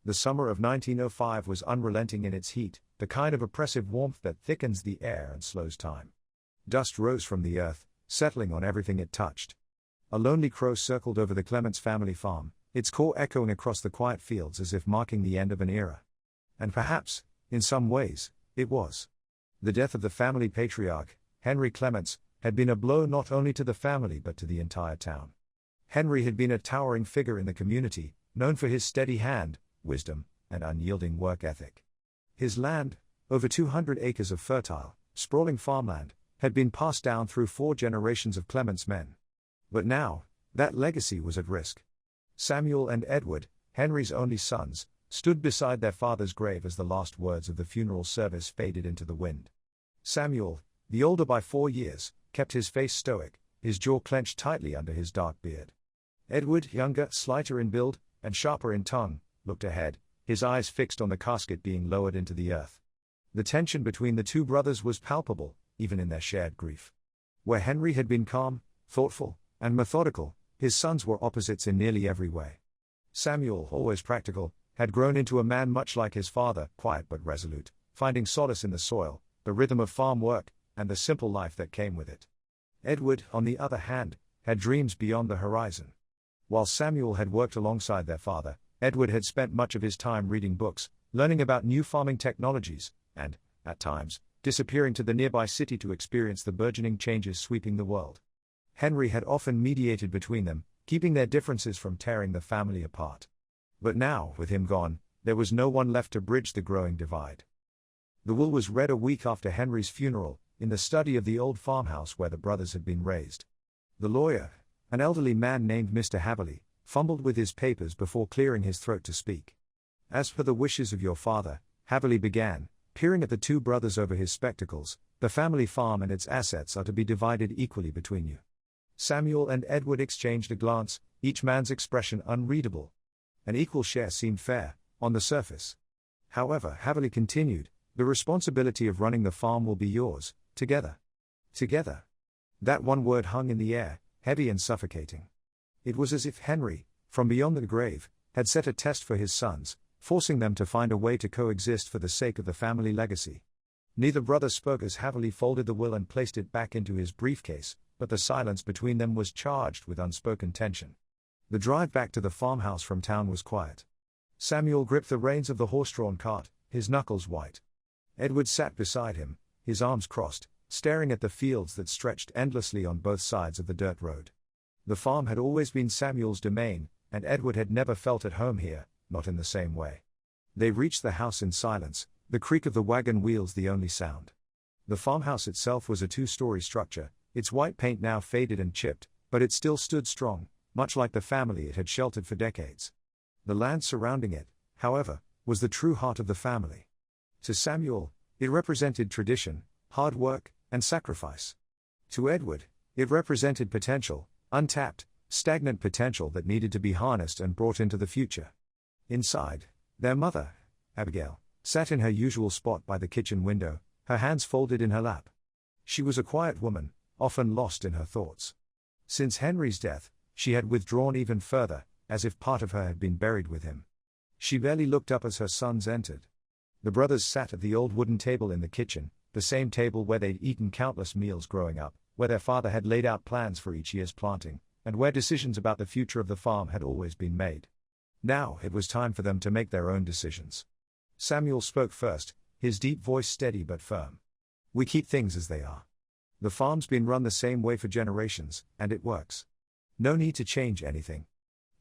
The summer of 1905 was unrelenting in its heat, the kind of oppressive warmth that thickens the air and slows time. Dust rose from the earth, settling on everything it touched. A lonely crow circled over the Clements family farm, its call echoing across the quiet fields as if marking the end of an era. And perhaps, in some ways, it was. The death of the family patriarch, Henry Clements, had been a blow not only to the family but to the entire town. Henry had been a towering figure in the community, known for his steady hand, wisdom, and unyielding work ethic. His land, over 200 acres of fertile, sprawling farmland, had been passed down through 4 generations of Clements men. But now, that legacy was at risk. Samuel and Edward, Henry's only sons, stood beside their father's grave as the last words of the funeral service faded into the wind. Samuel, the older by 4 years, kept his face stoic, his jaw clenched tightly under his dark beard. Edward, younger, slighter in build, and sharper in tongue, looked ahead, his eyes fixed on the casket being lowered into the earth. The tension between the 2 brothers was palpable, even in their shared grief. Where Henry had been calm, thoughtful, and methodical, his sons were opposites in nearly every way. Samuel, always practical, had grown into a man much like his father, quiet but resolute, finding solace in the soil, the rhythm of farm work, and the simple life that came with it. Edward, on the other hand, had dreams beyond the horizon. While Samuel had worked alongside their father, Edward had spent much of his time reading books, learning about new farming technologies, and, at times, disappearing to the nearby city to experience the burgeoning changes sweeping the world. Henry had often mediated between them, keeping their differences from tearing the family apart. But now, with him gone, there was no one left to bridge the growing divide. The will was read a week after Henry's funeral, in the study of the old farmhouse where the brothers had been raised. The lawyer, an elderly man named Mr. Haverley, fumbled with his papers before clearing his throat to speak. "As per the wishes of your father," Haverley began, peering at the 2 brothers over his spectacles, "the family farm and its assets are to be divided equally between you." Samuel and Edward exchanged a glance, each man's expression unreadable. An equal share seemed fair, on the surface. However, Haverley continued, "The responsibility of running the farm will be yours, together." Together. That one word hung in the air, heavy and suffocating. It was as if Henry, from beyond the grave, had set a test for his sons, forcing them to find a way to coexist for the sake of the family legacy. Neither brother spoke as Haverley folded the will and placed it back into his briefcase, but the silence between them was charged with unspoken tension. The drive back to the farmhouse from town was quiet. Samuel gripped the reins of the horse-drawn cart, his knuckles white. Edward sat beside him, his arms crossed, staring at the fields that stretched endlessly on both sides of the dirt road. The farm had always been Samuel's domain, and Edward had never felt at home here, not in the same way. They reached the house in silence, the creak of the wagon wheels the only sound. The farmhouse itself was a 2-story structure, its white paint now faded and chipped, but it still stood strong, much like the family it had sheltered for decades. The land surrounding it, however, was the true heart of the family. To Samuel, it represented tradition, hard work, and sacrifice. To Edward, it represented potential, untapped, stagnant potential that needed to be harnessed and brought into the future. Inside, their mother, Abigail, sat in her usual spot by the kitchen window, her hands folded in her lap. She was a quiet woman, often lost in her thoughts. Since Henry's death, she had withdrawn even further, as if part of her had been buried with him. She barely looked up as her sons entered. The brothers sat at the old wooden table in the kitchen, the same table where they'd eaten countless meals growing up, where their father had laid out plans for each year's planting, and where decisions about the future of the farm had always been made. Now it was time for them to make their own decisions. Samuel spoke first, his deep voice steady but firm. "We keep things as they are. The farm's been run the same way for generations, and it works. No need to change anything."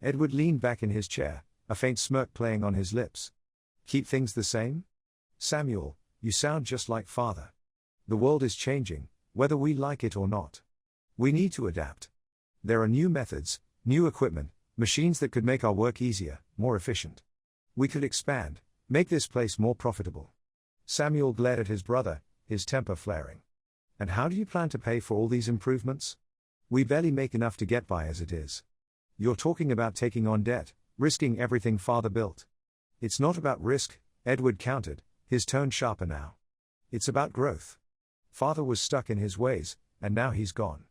Edward leaned back in his chair, a faint smirk playing on his lips. "Keep things the same? Samuel, you sound just like father. The world is changing, whether we like it or not. We need to adapt. There are new methods, new equipment, machines that could make our work easier, more efficient. We could expand, make this place more profitable." Samuel glared at his brother, his temper flaring. "And how do you plan to pay for all these improvements? We barely make enough to get by as it is. You're talking about taking on debt, risking everything father built." "It's not about risk," Edward countered, his tone sharper now. "It's about growth. Father was stuck in his ways, and now he's gone.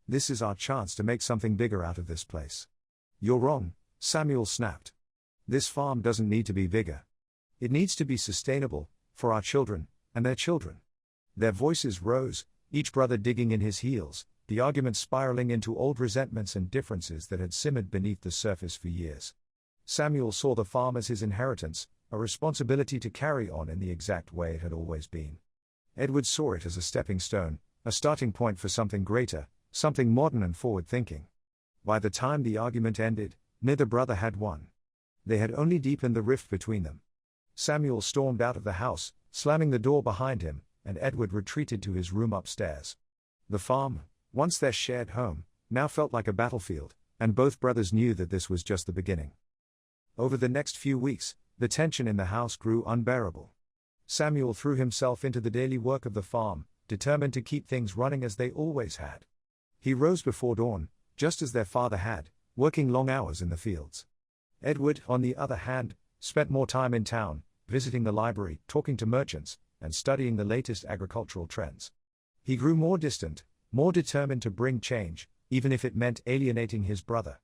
This is our chance to make something bigger out of this place." "You're wrong," Samuel snapped. This farm doesn't need to be bigger. It needs to be sustainable, for our children, and their children. Their voices rose, each brother digging in his heels, the arguments spiraling into old resentments and differences that had simmered beneath the surface for years. Samuel saw the farm as his inheritance, a responsibility to carry on in the exact way it had always been. Edward saw it as a stepping stone, a starting point for something greater, something modern and forward-thinking. By the time the argument ended, neither brother had won. They had only deepened the rift between them. Samuel stormed out of the house, slamming the door behind him, and Edward retreated to his room upstairs. The farm, once their shared home, now felt like a battlefield, and both brothers knew that this was just the beginning. Over the next few weeks, the tension in the house grew unbearable. Samuel threw himself into the daily work of the farm, determined to keep things running as they always had. He rose before dawn, just as their father had, working long hours in the fields. Edward, on the other hand, spent more time in town, visiting the library, talking to merchants, and studying the latest agricultural trends. He grew more distant, more determined to bring change, even if it meant alienating his brother.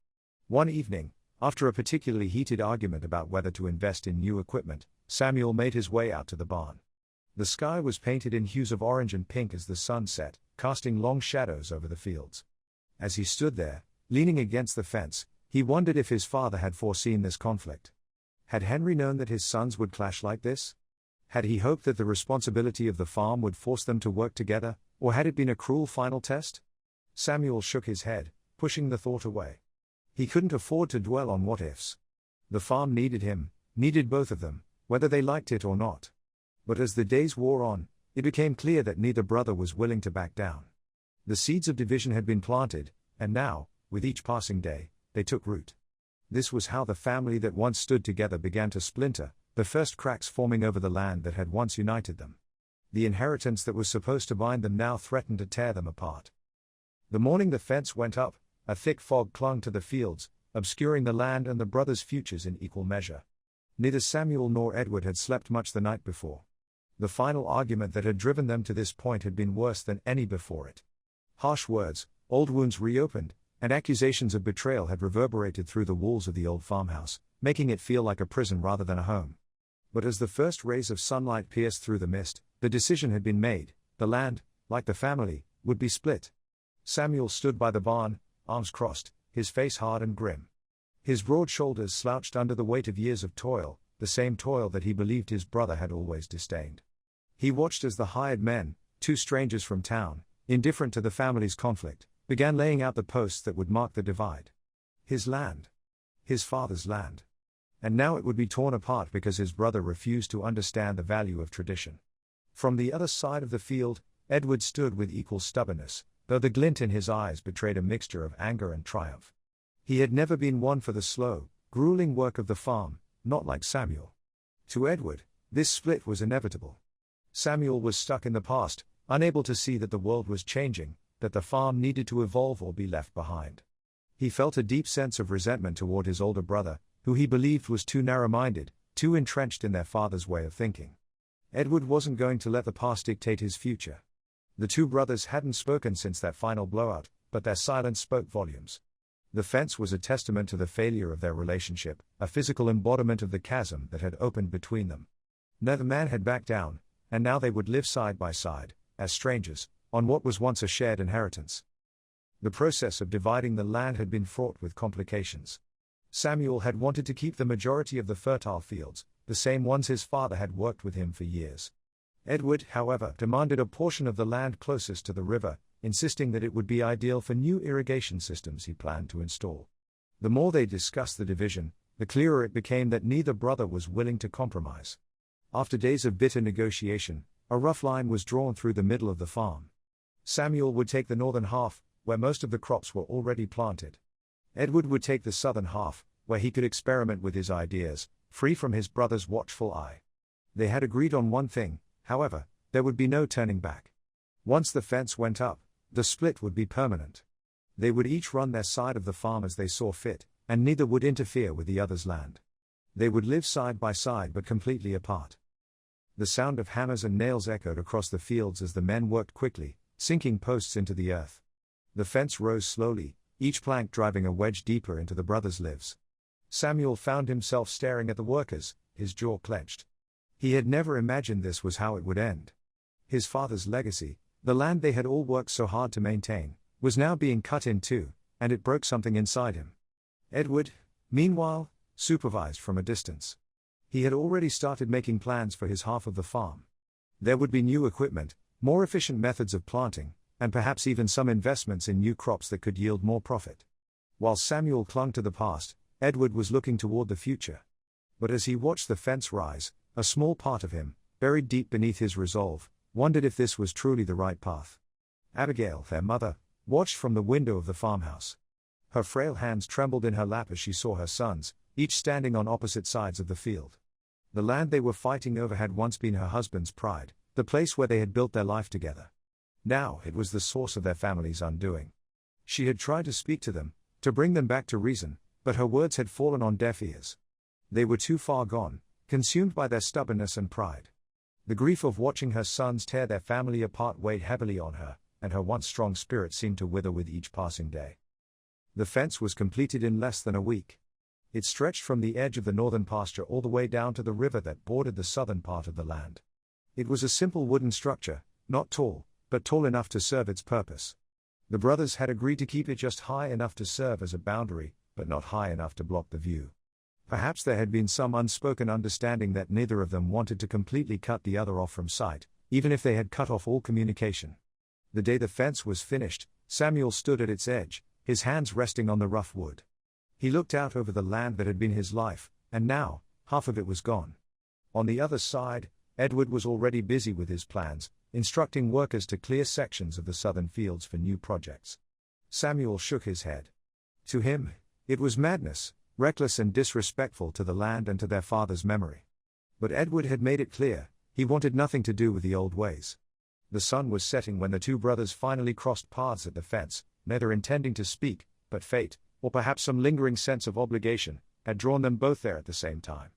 One evening, after a particularly heated argument about whether to invest in new equipment, Samuel made his way out to the barn. The sky was painted in hues of orange and pink as the sun set, casting long shadows over the fields. As he stood there, leaning against the fence, he wondered if his father had foreseen this conflict. Had Henry known that his sons would clash like this? Had he hoped that the responsibility of the farm would force them to work together, or had it been a cruel final test? Samuel shook his head, pushing the thought away. He couldn't afford to dwell on what-ifs. The farm needed him, needed both of them, whether they liked it or not. But as the days wore on, it became clear that neither brother was willing to back down. The seeds of division had been planted, and now, with each passing day, they took root. This was how the family that once stood together began to splinter, the first cracks forming over the land that had once united them. The inheritance that was supposed to bind them now threatened to tear them apart. The morning the fence went up, a thick fog clung to the fields, obscuring the land and the brothers' futures in equal measure. Neither Samuel nor Edward had slept much the night before. The final argument that had driven them to this point had been worse than any before it. Harsh words, old wounds reopened, and accusations of betrayal had reverberated through the walls of the old farmhouse, making it feel like a prison rather than a home. But as the first rays of sunlight pierced through the mist, the decision had been made: the land, like the family, would be split. Samuel stood by the barn, arms crossed, his face hard and grim. His broad shoulders slouched under the weight of years of toil, the same toil that he believed his brother had always disdained. He watched as the hired men, two strangers from town, indifferent to the family's conflict, began laying out the posts that would mark the divide. His land. His father's land. And now it would be torn apart because his brother refused to understand the value of tradition. From the other side of the field, Edward stood with equal stubbornness, though the glint in his eyes betrayed a mixture of anger and triumph. He had never been one for the slow, grueling work of the farm, not like Samuel. To Edward, this split was inevitable. Samuel was stuck in the past, unable to see that the world was changing, that the farm needed to evolve or be left behind. He felt a deep sense of resentment toward his older brother, who he believed was too narrow-minded, too entrenched in their father's way of thinking. Edward wasn't going to let the past dictate his future. The two brothers hadn't spoken since that final blowout, but their silence spoke volumes. The fence was a testament to the failure of their relationship, a physical embodiment of the chasm that had opened between them. Neither man had backed down, and now they would live side by side, as strangers, on what was once a shared inheritance. The process of dividing the land had been fraught with complications. Samuel had wanted to keep the majority of the fertile fields, the same ones his father had worked with him for years. Edward, however, demanded a portion of the land closest to the river, insisting that it would be ideal for new irrigation systems he planned to install. The more they discussed the division, the clearer it became that neither brother was willing to compromise. After days of bitter negotiation, a rough line was drawn through the middle of the farm. Samuel would take the northern half, where most of the crops were already planted. Edward would take the southern half, where he could experiment with his ideas, free from his brother's watchful eye. They had agreed on one thing, however: there would be no turning back. Once the fence went up, the split would be permanent. They would each run their side of the farm as they saw fit, and neither would interfere with the other's land. They would live side by side but completely apart. The sound of hammers and nails echoed across the fields as the men worked quickly, sinking posts into the earth. The fence rose slowly, each plank driving a wedge deeper into the brothers' lives. Samuel found himself staring at the workers, his jaw clenched. He had never imagined this was how it would end. His father's legacy, the land they had all worked so hard to maintain, was now being cut in two, and it broke something inside him. Edward, meanwhile, supervised from a distance. He had already started making plans for his half of the farm. There would be new equipment, more efficient methods of planting, and perhaps even some investments in new crops that could yield more profit. While Samuel clung to the past, Edward was looking toward the future. But as he watched the fence rise, a small part of him, buried deep beneath his resolve, wondered if this was truly the right path. Abigail, their mother, watched from the window of the farmhouse. Her frail hands trembled in her lap as she saw her sons, each standing on opposite sides of the field. The land they were fighting over had once been her husband's pride, the place where they had built their life together. Now it was the source of their family's undoing. She had tried to speak to them, to bring them back to reason, but her words had fallen on deaf ears. They were too far gone, consumed by their stubbornness and pride. The grief of watching her sons tear their family apart weighed heavily on her, and her once strong spirit seemed to wither with each passing day. The fence was completed in less than a week. It stretched from the edge of the northern pasture all the way down to the river that bordered the southern part of the land. It was a simple wooden structure, not tall, but tall enough to serve its purpose. The brothers had agreed to keep it just high enough to serve as a boundary, but not high enough to block the view. Perhaps there had been some unspoken understanding that neither of them wanted to completely cut the other off from sight, even if they had cut off all communication. The day the fence was finished, Samuel stood at its edge, his hands resting on the rough wood. He looked out over the land that had been his life, and now, half of it was gone. On the other side, Edward was already busy with his plans, instructing workers to clear sections of the southern fields for new projects. Samuel shook his head. To him, it was madness, reckless and disrespectful to the land and to their father's memory. But Edward had made it clear, he wanted nothing to do with the old ways. The sun was setting when the two brothers finally crossed paths at the fence, neither intending to speak, but fate, or perhaps some lingering sense of obligation, had drawn them both there at the same time.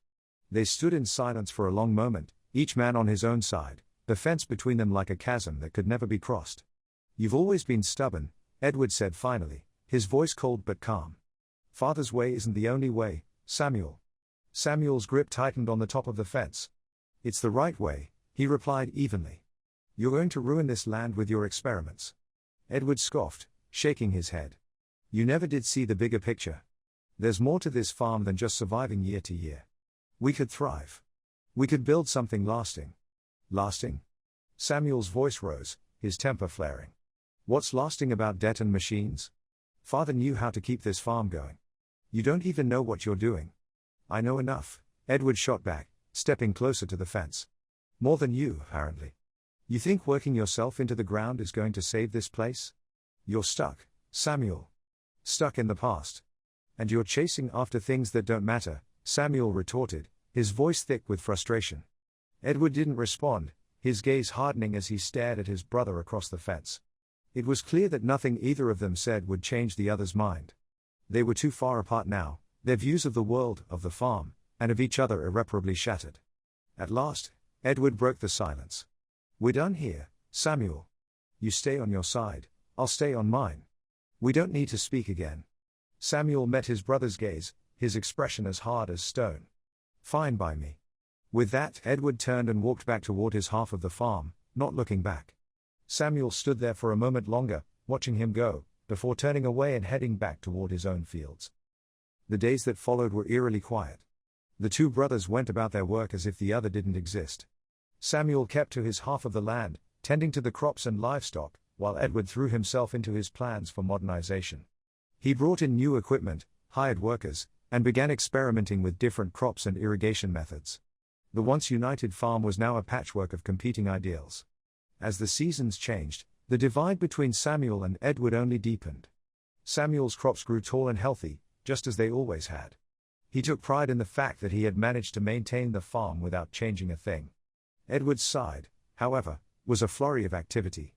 They stood in silence for a long moment, each man on his own side, the fence between them like a chasm that could never be crossed. "You've always been stubborn," Edward said finally, his voice cold but calm. "Father's way isn't the only way, Samuel." Samuel's grip tightened on the top of the fence. "It's the right way," he replied evenly. "You're going to ruin this land with your experiments." Edward scoffed, shaking his head. "You never did see the bigger picture. There's more to this farm than just surviving year to year. We could thrive. We could build something lasting." "Lasting?" Samuel's voice rose, his temper flaring. "What's lasting about debt and machines? Father knew how to keep this farm going. You don't even know what you're doing." "I know enough," Edward shot back, stepping closer to the fence. "More than you, apparently. You think working yourself into the ground is going to save this place? You're stuck, Samuel. Stuck in the past. And you're chasing after things that don't matter," Samuel retorted, his voice thick with frustration. Edward didn't respond, his gaze hardening as he stared at his brother across the fence. It was clear that nothing either of them said would change the other's mind. They were too far apart now, their views of the world, of the farm, and of each other irreparably shattered. At last, Edward broke the silence. "We're done here, Samuel. You stay on your side, I'll stay on mine. We don't need to speak again." Samuel met his brother's gaze, his expression as hard as stone. "Fine by me." With that, Edward turned and walked back toward his half of the farm, not looking back. Samuel stood there for a moment longer, watching him go, before turning away and heading back toward his own fields. The days that followed were eerily quiet. The two brothers went about their work as if the other didn't exist. Samuel kept to his half of the land, tending to the crops and livestock, while Edward threw himself into his plans for modernization. He brought in new equipment, hired workers, and began experimenting with different crops and irrigation methods. The once united farm was now a patchwork of competing ideals. As the seasons changed, the divide between Samuel and Edward only deepened. Samuel's crops grew tall and healthy, just as they always had. He took pride in the fact that he had managed to maintain the farm without changing a thing. Edward's side, however, was a flurry of activity.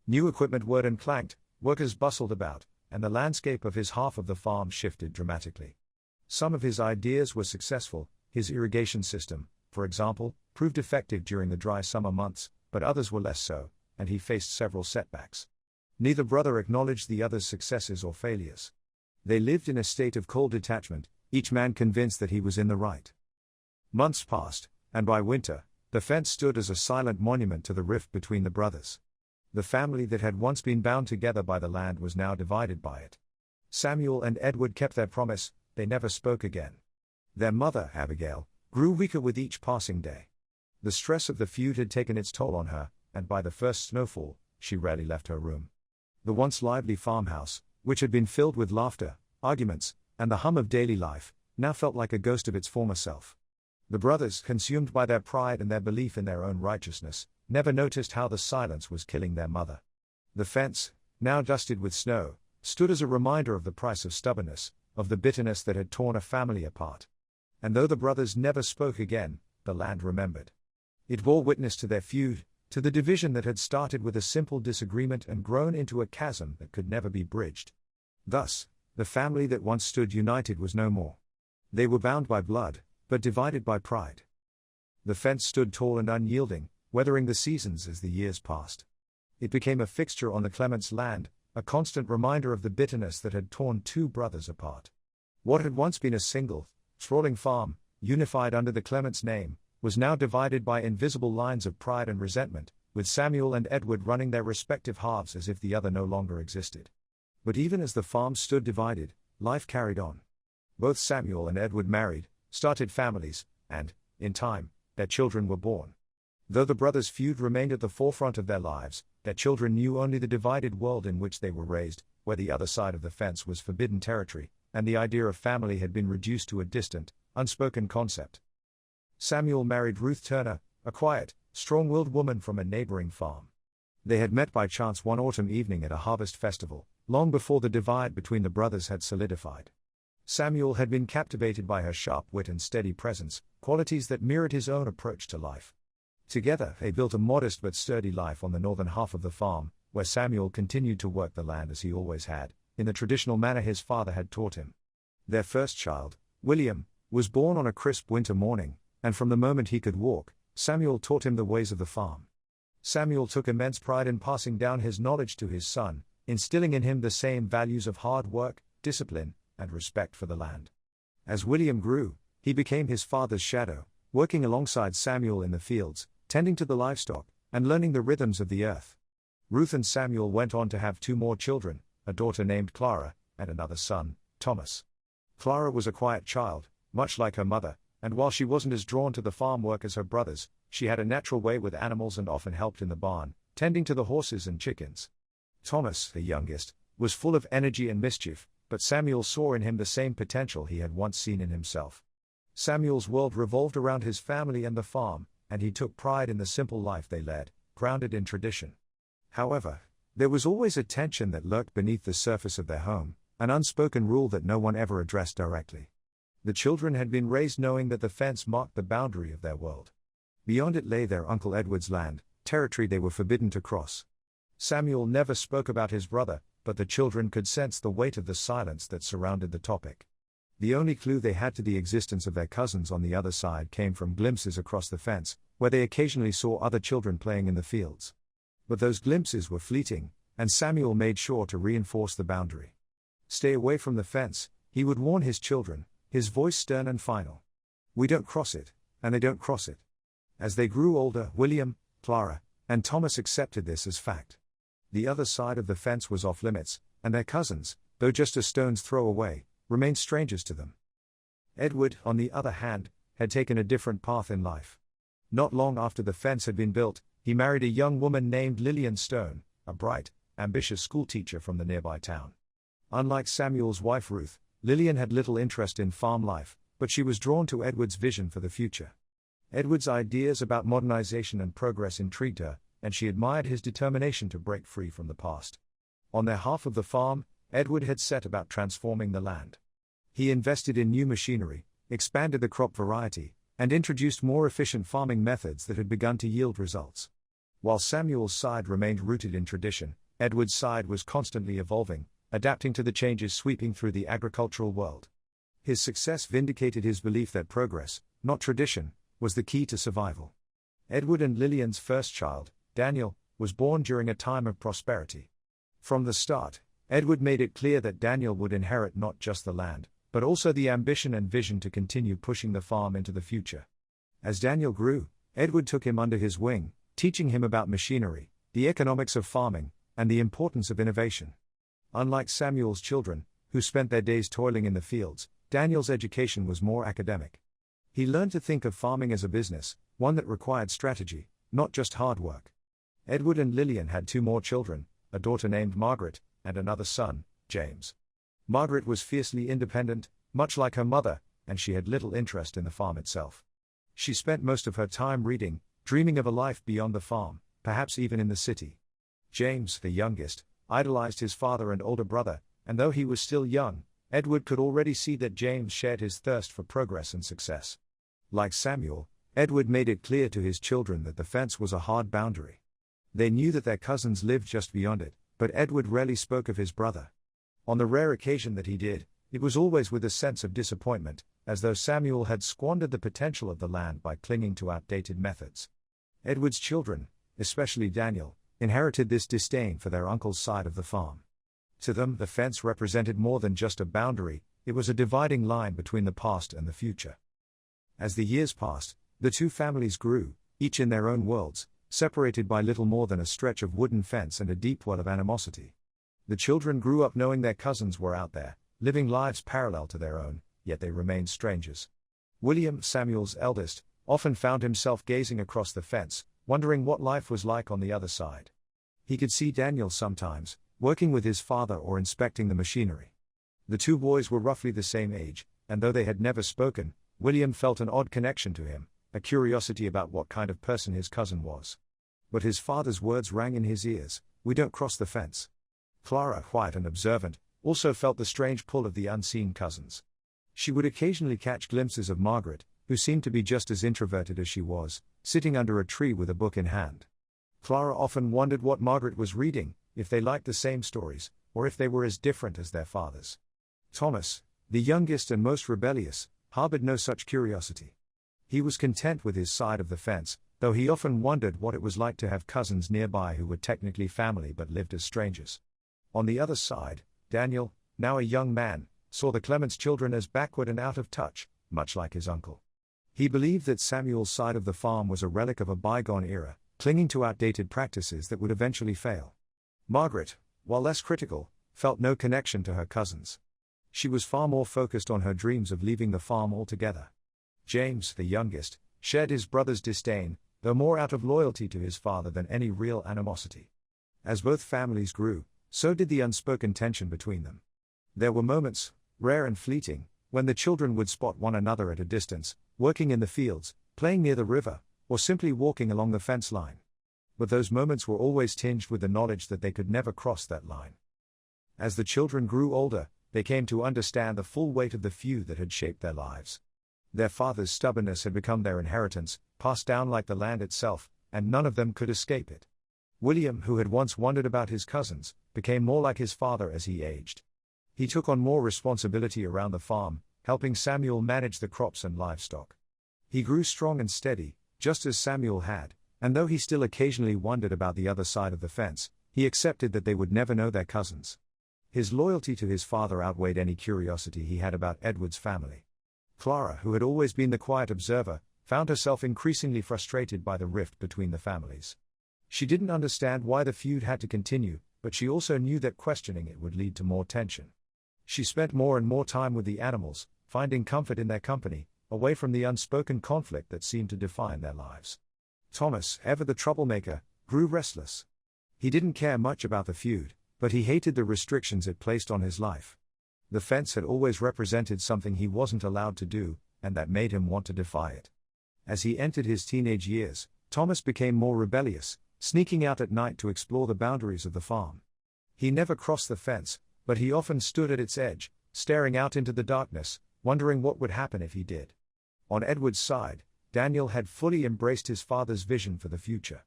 New equipment whirred and clanked, workers bustled about, and the landscape of his half of the farm shifted dramatically. Some of his ideas were successful. His irrigation system, for example, proved effective during the dry summer months, but others were less so, and he faced several setbacks. Neither brother acknowledged the other's successes or failures. They lived in a state of cold detachment, each man convinced that he was in the right. Months passed, and by winter, the fence stood as a silent monument to the rift between the brothers. The family that had once been bound together by the land was now divided by it. Samuel and Edward kept their promise, they never spoke again. Their mother, Abigail, grew weaker with each passing day. The stress of the feud had taken its toll on her, and by the first snowfall, she rarely left her room. The once lively farmhouse, which had been filled with laughter, arguments, and the hum of daily life, now felt like a ghost of its former self. The brothers, consumed by their pride and their belief in their own righteousness, never noticed how the silence was killing their mother. The fence, now dusted with snow, stood as a reminder of the price of stubbornness, of the bitterness that had torn a family apart. And though the brothers never spoke again, the land remembered. It bore witness to their feud, to the division that had started with a simple disagreement and grown into a chasm that could never be bridged. Thus, the family that once stood united was no more. They were bound by blood, but divided by pride. The fence stood tall and unyielding, weathering the seasons as the years passed. It became a fixture on the Clements' land, a constant reminder of the bitterness that had torn two brothers apart. What had once been a single, sprawling farm, unified under the Clements' name, was now divided by invisible lines of pride and resentment, with Samuel and Edward running their respective halves as if the other no longer existed. But even as the farm stood divided, life carried on. Both Samuel and Edward married, started families, and, in time, their children were born. Though the brothers' feud remained at the forefront of their lives, their children knew only the divided world in which they were raised, where the other side of the fence was forbidden territory, and the idea of family had been reduced to a distant, unspoken concept. Samuel married Ruth Turner, a quiet, strong-willed woman from a neighboring farm. They had met by chance one autumn evening at a harvest festival, long before the divide between the brothers had solidified. Samuel had been captivated by her sharp wit and steady presence, qualities that mirrored his own approach to life. Together, they built a modest but sturdy life on the northern half of the farm, where Samuel continued to work the land as he always had, in the traditional manner his father had taught him. Their first child, William, was born on a crisp winter morning, and from the moment he could walk, Samuel taught him the ways of the farm. Samuel took immense pride in passing down his knowledge to his son, instilling in him the same values of hard work, discipline, and respect for the land. As William grew, he became his father's shadow, working alongside Samuel in the fields, tending to the livestock, and learning the rhythms of the earth. Ruth and Samuel went on to have two more children, a daughter named Clara, and another son, Thomas. Clara was a quiet child, much like her mother, and while she wasn't as drawn to the farm work as her brothers, she had a natural way with animals and often helped in the barn, tending to the horses and chickens. Thomas, the youngest, was full of energy and mischief, but Samuel saw in him the same potential he had once seen in himself. Samuel's world revolved around his family and the farm, and he took pride in the simple life they led, grounded in tradition. However, there was always a tension that lurked beneath the surface of their home, an unspoken rule that no one ever addressed directly. The children had been raised knowing that the fence marked the boundary of their world. Beyond it lay their Uncle Edward's land, territory they were forbidden to cross. Samuel never spoke about his brother, but the children could sense the weight of the silence that surrounded the topic. The only clue they had to the existence of their cousins on the other side came from glimpses across the fence, where they occasionally saw other children playing in the fields. But those glimpses were fleeting, and Samuel made sure to reinforce the boundary. "Stay away from the fence," he would warn his children, his voice stern and final. "We don't cross it, and they don't cross it." As they grew older, William, Clara, and Thomas accepted this as fact. The other side of the fence was off limits, and their cousins, though just a stone's throw away, remained strangers to them. Edward, on the other hand, had taken a different path in life. Not long after the fence had been built, he married a young woman named Lillian Stone, a bright, ambitious schoolteacher from the nearby town. Unlike Samuel's wife Ruth, Lillian had little interest in farm life, but she was drawn to Edward's vision for the future. Edward's ideas about modernization and progress intrigued her, and she admired his determination to break free from the past. On their half of the farm, Edward had set about transforming the land. He invested in new machinery, expanded the crop variety, and introduced more efficient farming methods that had begun to yield results. While Samuel's side remained rooted in tradition, Edward's side was constantly evolving, adapting to the changes sweeping through the agricultural world. His success vindicated his belief that progress, not tradition, was the key to survival. Edward and Lillian's first child, Daniel, was born during a time of prosperity. From the start, Edward made it clear that Daniel would inherit not just the land, but also the ambition and vision to continue pushing the farm into the future. As Daniel grew, Edward took him under his wing, teaching him about machinery, the economics of farming, and the importance of innovation. Unlike Samuel's children, who spent their days toiling in the fields, Daniel's education was more academic. He learned to think of farming as a business, one that required strategy, not just hard work. Edward and Lillian had 2 more children, a daughter named Margaret, and another son, James. Margaret was fiercely independent, much like her mother, and she had little interest in the farm itself. She spent most of her time reading, dreaming of a life beyond the farm, perhaps even in the city. James, the youngest, idolized his father and older brother, and though he was still young, Edward could already see that James shared his thirst for progress and success. Like Samuel, Edward made it clear to his children that the fence was a hard boundary. They knew that their cousins lived just beyond it, but Edward rarely spoke of his brother. On the rare occasion that he did, it was always with a sense of disappointment, as though Samuel had squandered the potential of the land by clinging to outdated methods. Edward's children, especially Daniel, inherited this disdain for their uncle's side of the farm. To them, the fence represented more than just a boundary, it was a dividing line between the past and the future. As the years passed, the 2 families grew, each in their own worlds, separated by little more than a stretch of wooden fence and a deep well of animosity. The children grew up knowing their cousins were out there, living lives parallel to their own, yet they remained strangers. William, Samuel's eldest, often found himself gazing across the fence, wondering what life was like on the other side. He could see Daniel sometimes, working with his father or inspecting the machinery. The 2 boys were roughly the same age, and though they had never spoken, William felt an odd connection to him, a curiosity about what kind of person his cousin was. But his father's words rang in his ears, "We don't cross the fence." Clara, quiet and observant, also felt the strange pull of the unseen cousins. She would occasionally catch glimpses of Margaret, who seemed to be just as introverted as she was, sitting under a tree with a book in hand. Clara often wondered what Margaret was reading, if they liked the same stories, or if they were as different as their fathers. Thomas, the youngest and most rebellious, harbored no such curiosity. He was content with his side of the fence, though he often wondered what it was like to have cousins nearby who were technically family but lived as strangers. On the other side, Daniel, now a young man, saw the Clements children as backward and out of touch, much like his uncle. He believed that Samuel's side of the farm was a relic of a bygone era, clinging to outdated practices that would eventually fail. Margaret, while less critical, felt no connection to her cousins. She was far more focused on her dreams of leaving the farm altogether. James, the youngest, shared his brother's disdain, though more out of loyalty to his father than any real animosity. As both families grew, so did the unspoken tension between them. There were moments, rare and fleeting, when the children would spot one another at a distance, working in the fields, playing near the river, or simply walking along the fence line. But those moments were always tinged with the knowledge that they could never cross that line. As the children grew older, they came to understand the full weight of the feud that had shaped their lives. Their father's stubbornness had become their inheritance, passed down like the land itself, and none of them could escape it. William, who had once wondered about his cousins, became more like his father as he aged. He took on more responsibility around the farm, helping Samuel manage the crops and livestock. He grew strong and steady, just as Samuel had, and though he still occasionally wondered about the other side of the fence, he accepted that they would never know their cousins. His loyalty to his father outweighed any curiosity he had about Edward's family. Clara, who had always been the quiet observer, found herself increasingly frustrated by the rift between the families. She didn't understand why the feud had to continue, but she also knew that questioning it would lead to more tension. She spent more and more time with the animals, finding comfort in their company, away from the unspoken conflict that seemed to define their lives. Thomas, ever the troublemaker, grew restless. He didn't care much about the feud, but he hated the restrictions it placed on his life. The fence had always represented something he wasn't allowed to do, and that made him want to defy it. As he entered his teenage years, Thomas became more rebellious, sneaking out at night to explore the boundaries of the farm. He never crossed the fence, but he often stood at its edge, staring out into the darkness, wondering what would happen if he did. On Edward's side, Daniel had fully embraced his father's vision for the future.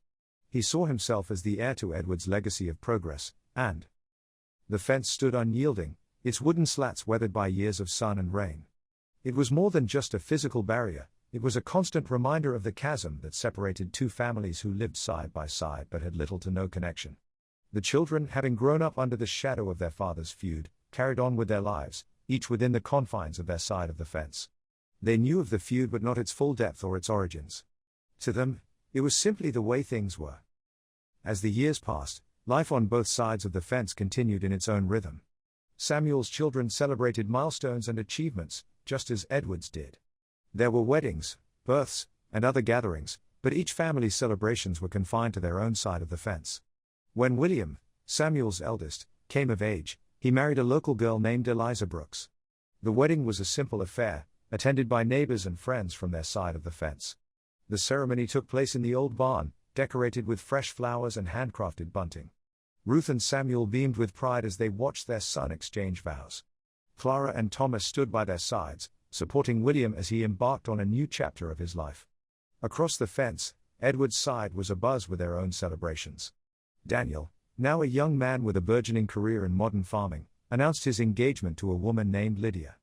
He saw himself as the heir to Edward's legacy of progress, and the fence stood unyielding, its wooden slats weathered by years of sun and rain. It was more than just a physical barrier, it was a constant reminder of the chasm that separated 2 families who lived side by side but had little to no connection. The children, having grown up under the shadow of their father's feud, carried on with their lives, each within the confines of their side of the fence. They knew of the feud but not its full depth or its origins. To them, it was simply the way things were. As the years passed, life on both sides of the fence continued in its own rhythm. Samuel's children celebrated milestones and achievements, just as Edward's did. There were weddings, births, and other gatherings, but each family's celebrations were confined to their own side of the fence. When William, Samuel's eldest, came of age, he married a local girl named Eliza Brooks. The wedding was a simple affair, attended by neighbors and friends from their side of the fence. The ceremony took place in the old barn, decorated with fresh flowers and handcrafted bunting. Ruth and Samuel beamed with pride as they watched their son exchange vows. Clara and Thomas stood by their sides, supporting William as he embarked on a new chapter of his life. Across the fence, Edward's side was abuzz with their own celebrations. Daniel, now a young man with a burgeoning career in modern farming, announced his engagement to a woman named Lydia.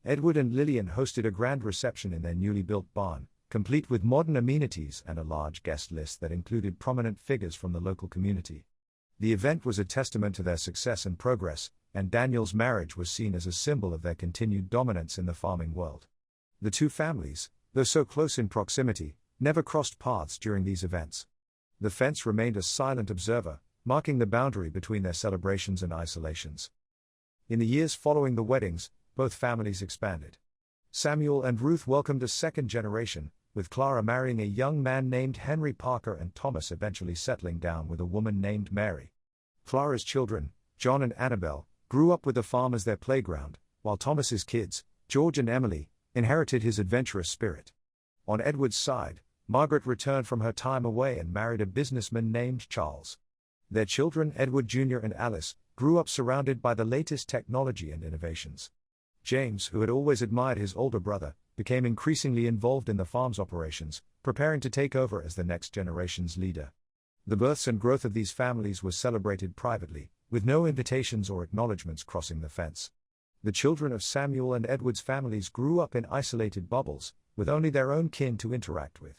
Edward and Lillian hosted a grand reception in their newly built barn, complete with modern amenities and a large guest list that included prominent figures from the local community. The event was a testament to their success and progress, and Daniel's marriage was seen as a symbol of their continued dominance in the farming world. The two families, though so close in proximity, never crossed paths during these events. The fence remained a silent observer, marking the boundary between their celebrations and isolations. In the years following the weddings, both families expanded. Samuel and Ruth welcomed a second generation, with Clara marrying a young man named Henry Parker and Thomas eventually settling down with a woman named Mary. Clara's children, John and Annabelle, grew up with the farm as their playground, while Thomas's kids, George and Emily, inherited his adventurous spirit. On Edward's side, Margaret returned from her time away and married a businessman named Charles. Their children, Edward Jr. and Alice, grew up surrounded by the latest technology and innovations. James, who had always admired his older brother, became increasingly involved in the farm's operations, preparing to take over as the next generation's leader. The births and growth of these families was celebrated privately, with no invitations or acknowledgments crossing the fence. The children of Samuel and Edward's families grew up in isolated bubbles, with only their own kin to interact with.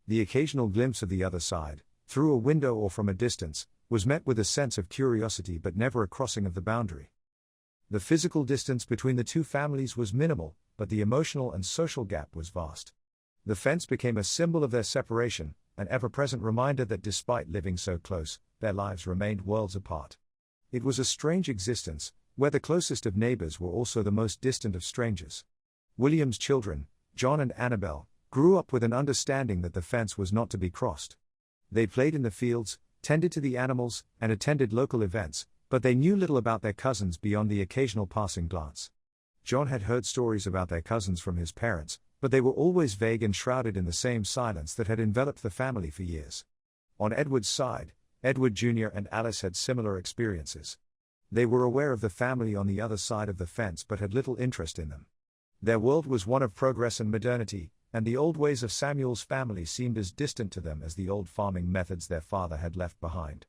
The occasional glimpse of the other side, through a window or from a distance, was met with a sense of curiosity but never a crossing of the boundary. The physical distance between the two families was minimal, but the emotional and social gap was vast. The fence became a symbol of their separation, an ever-present reminder that despite living so close, their lives remained worlds apart. It was a strange existence, where the closest of neighbors were also the most distant of strangers. William's children, John and Annabelle, grew up with an understanding that the fence was not to be crossed. They played in the fields, tended to the animals, and attended local events, but they knew little about their cousins beyond the occasional passing glance. John had heard stories about their cousins from his parents, but they were always vague and shrouded in the same silence that had enveloped the family for years. On Edward's side, Edward Jr. and Alice had similar experiences. They were aware of the family on the other side of the fence but had little interest in them. Their world was one of progress and modernity, and the old ways of Samuel's family seemed as distant to them as the old farming methods their father had left behind.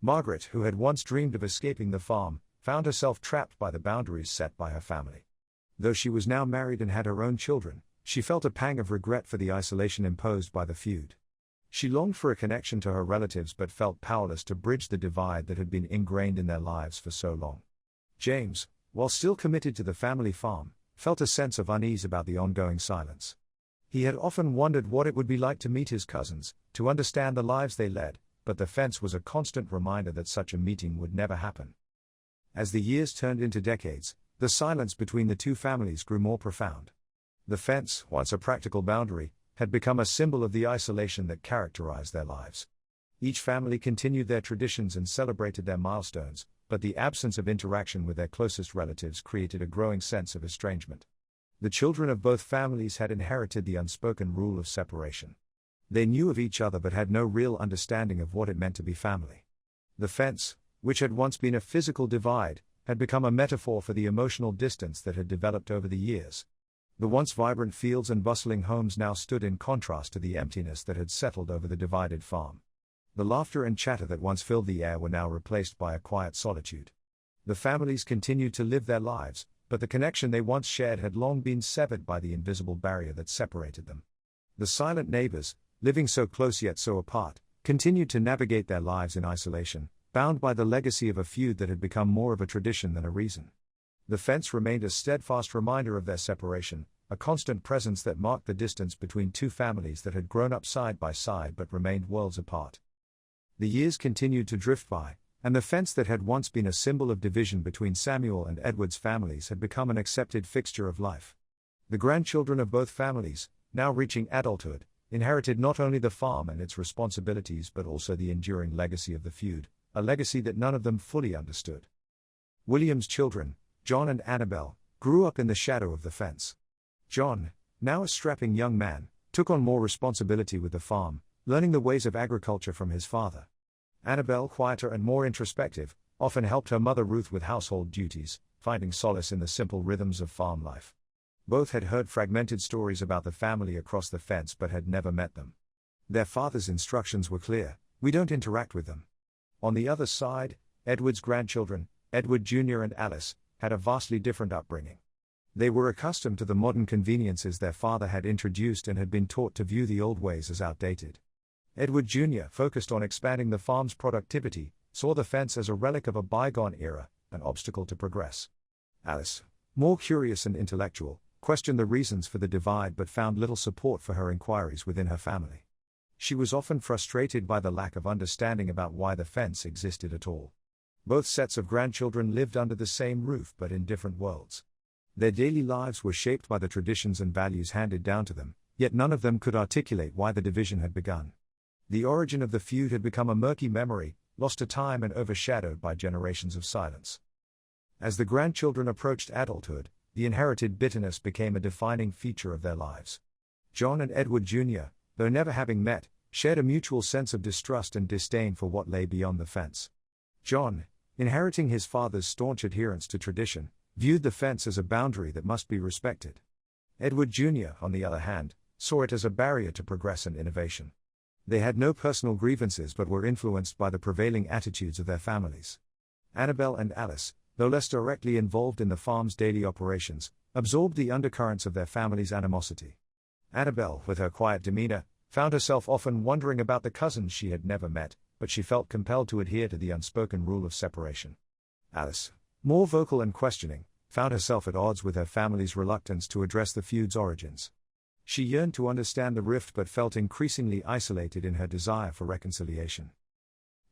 Margaret, who had once dreamed of escaping the farm, found herself trapped by the boundaries set by her family. Though she was now married and had her own children, she felt a pang of regret for the isolation imposed by the feud. She longed for a connection to her relatives but felt powerless to bridge the divide that had been ingrained in their lives for so long. James, while still committed to the family farm, felt a sense of unease about the ongoing silence. He had often wondered what it would be like to meet his cousins, to understand the lives they led, but the fence was a constant reminder that such a meeting would never happen. As the years turned into decades, the silence between the two families grew more profound. The fence, once a practical boundary, had become a symbol of the isolation that characterized their lives. Each family continued their traditions and celebrated their milestones, but the absence of interaction with their closest relatives created a growing sense of estrangement. The children of both families had inherited the unspoken rule of separation. They knew of each other but had no real understanding of what it meant to be family. The fence, which had once been a physical divide, had become a metaphor for the emotional distance that had developed over the years. The once vibrant fields and bustling homes now stood in contrast to the emptiness that had settled over the divided farm. The laughter and chatter that once filled the air were now replaced by a quiet solitude. The families continued to live their lives, but the connection they once shared had long been severed by the invisible barrier that separated them. The silent neighbors, living so close yet so apart, continued to navigate their lives in isolation, bound by the legacy of a feud that had become more of a tradition than a reason. The fence remained a steadfast reminder of their separation, a constant presence that marked the distance between two families that had grown up side by side but remained worlds apart. The years continued to drift by, and the fence that had once been a symbol of division between Samuel and Edward's families had become an accepted fixture of life. The grandchildren of both families, now reaching adulthood, inherited not only the farm and its responsibilities but also the enduring legacy of the feud, a legacy that none of them fully understood. William's children, John and Annabel, grew up in the shadow of the fence. John, now a strapping young man, took on more responsibility with the farm, learning the ways of agriculture from his father. Annabel, quieter and more introspective, often helped her mother Ruth with household duties, finding solace in the simple rhythms of farm life. Both had heard fragmented stories about the family across the fence but had never met them. Their father's instructions were clear: we don't interact with them. On the other side, Edward's grandchildren, Edward Jr. and Alice, had a vastly different upbringing. They were accustomed to the modern conveniences their father had introduced and had been taught to view the old ways as outdated. Edward Jr., focused on expanding the farm's productivity, saw the fence as a relic of a bygone era, an obstacle to progress. Alice, more curious and intellectual, questioned the reasons for the divide but found little support for her inquiries within her family. She was often frustrated by the lack of understanding about why the fence existed at all. Both sets of grandchildren lived under the same roof but in different worlds. Their daily lives were shaped by the traditions and values handed down to them, yet none of them could articulate why the division had begun. The origin of the feud had become a murky memory, lost to time and overshadowed by generations of silence. As the grandchildren approached adulthood, the inherited bitterness became a defining feature of their lives. John and Edward Jr., though never having met, shared a mutual sense of distrust and disdain for what lay beyond the fence. John, inheriting his father's staunch adherence to tradition, viewed the fence as a boundary that must be respected. Edward Jr., on the other hand, saw it as a barrier to progress and innovation. They had no personal grievances but were influenced by the prevailing attitudes of their families. Annabel and Alice, though less directly involved in the farm's daily operations, absorbed the undercurrents of their family's animosity. Annabel, with her quiet demeanor, found herself often wondering about the cousins she had never met, but she felt compelled to adhere to the unspoken rule of separation. Alice, more vocal and questioning, found herself at odds with her family's reluctance to address the feud's origins. She yearned to understand the rift but felt increasingly isolated in her desire for reconciliation.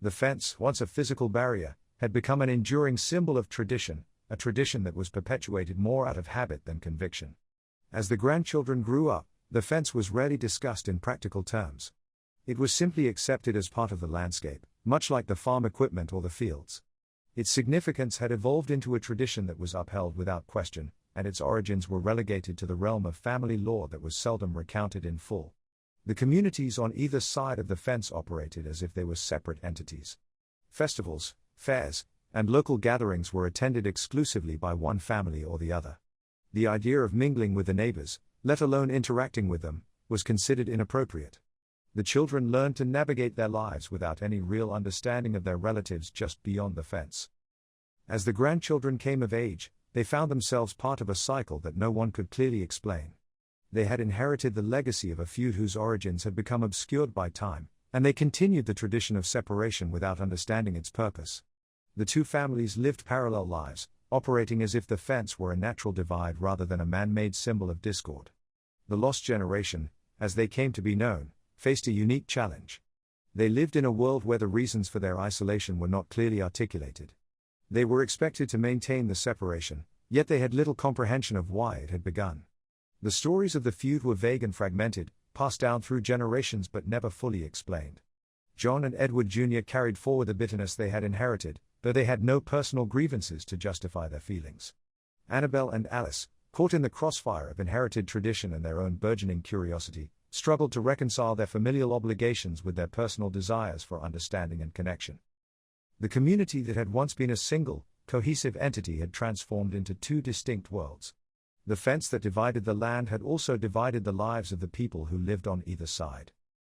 The fence, once a physical barrier, had become an enduring symbol of tradition, a tradition that was perpetuated more out of habit than conviction. As the grandchildren grew up, the fence was rarely discussed in practical terms. It was simply accepted as part of the landscape, much like the farm equipment or the fields. Its significance had evolved into a tradition that was upheld without question, and its origins were relegated to the realm of family lore that was seldom recounted in full. The communities on either side of the fence operated as if they were separate entities. Festivals, fairs, and local gatherings were attended exclusively by one family or the other. The idea of mingling with the neighbors, let alone interacting with them, was considered inappropriate. The children learned to navigate their lives without any real understanding of their relatives just beyond the fence. As the grandchildren came of age, they found themselves part of a cycle that no one could clearly explain. They had inherited the legacy of a feud whose origins had become obscured by time, and they continued the tradition of separation without understanding its purpose. The two families lived parallel lives, operating as if the fence were a natural divide rather than a man-made symbol of discord. The lost generation, as they came to be known, faced a unique challenge. They lived in a world where the reasons for their isolation were not clearly articulated. They were expected to maintain the separation, yet they had little comprehension of why it had begun. The stories of the feud were vague and fragmented, passed down through generations but never fully explained. John and Edward Jr. carried forward the bitterness they had inherited, though they had no personal grievances to justify their feelings. Annabel and Alice, caught in the crossfire of inherited tradition and their own burgeoning curiosity, struggled to reconcile their familial obligations with their personal desires for understanding and connection. The community that had once been a single, cohesive entity had transformed into two distinct worlds. The fence that divided the land had also divided the lives of the people who lived on either side.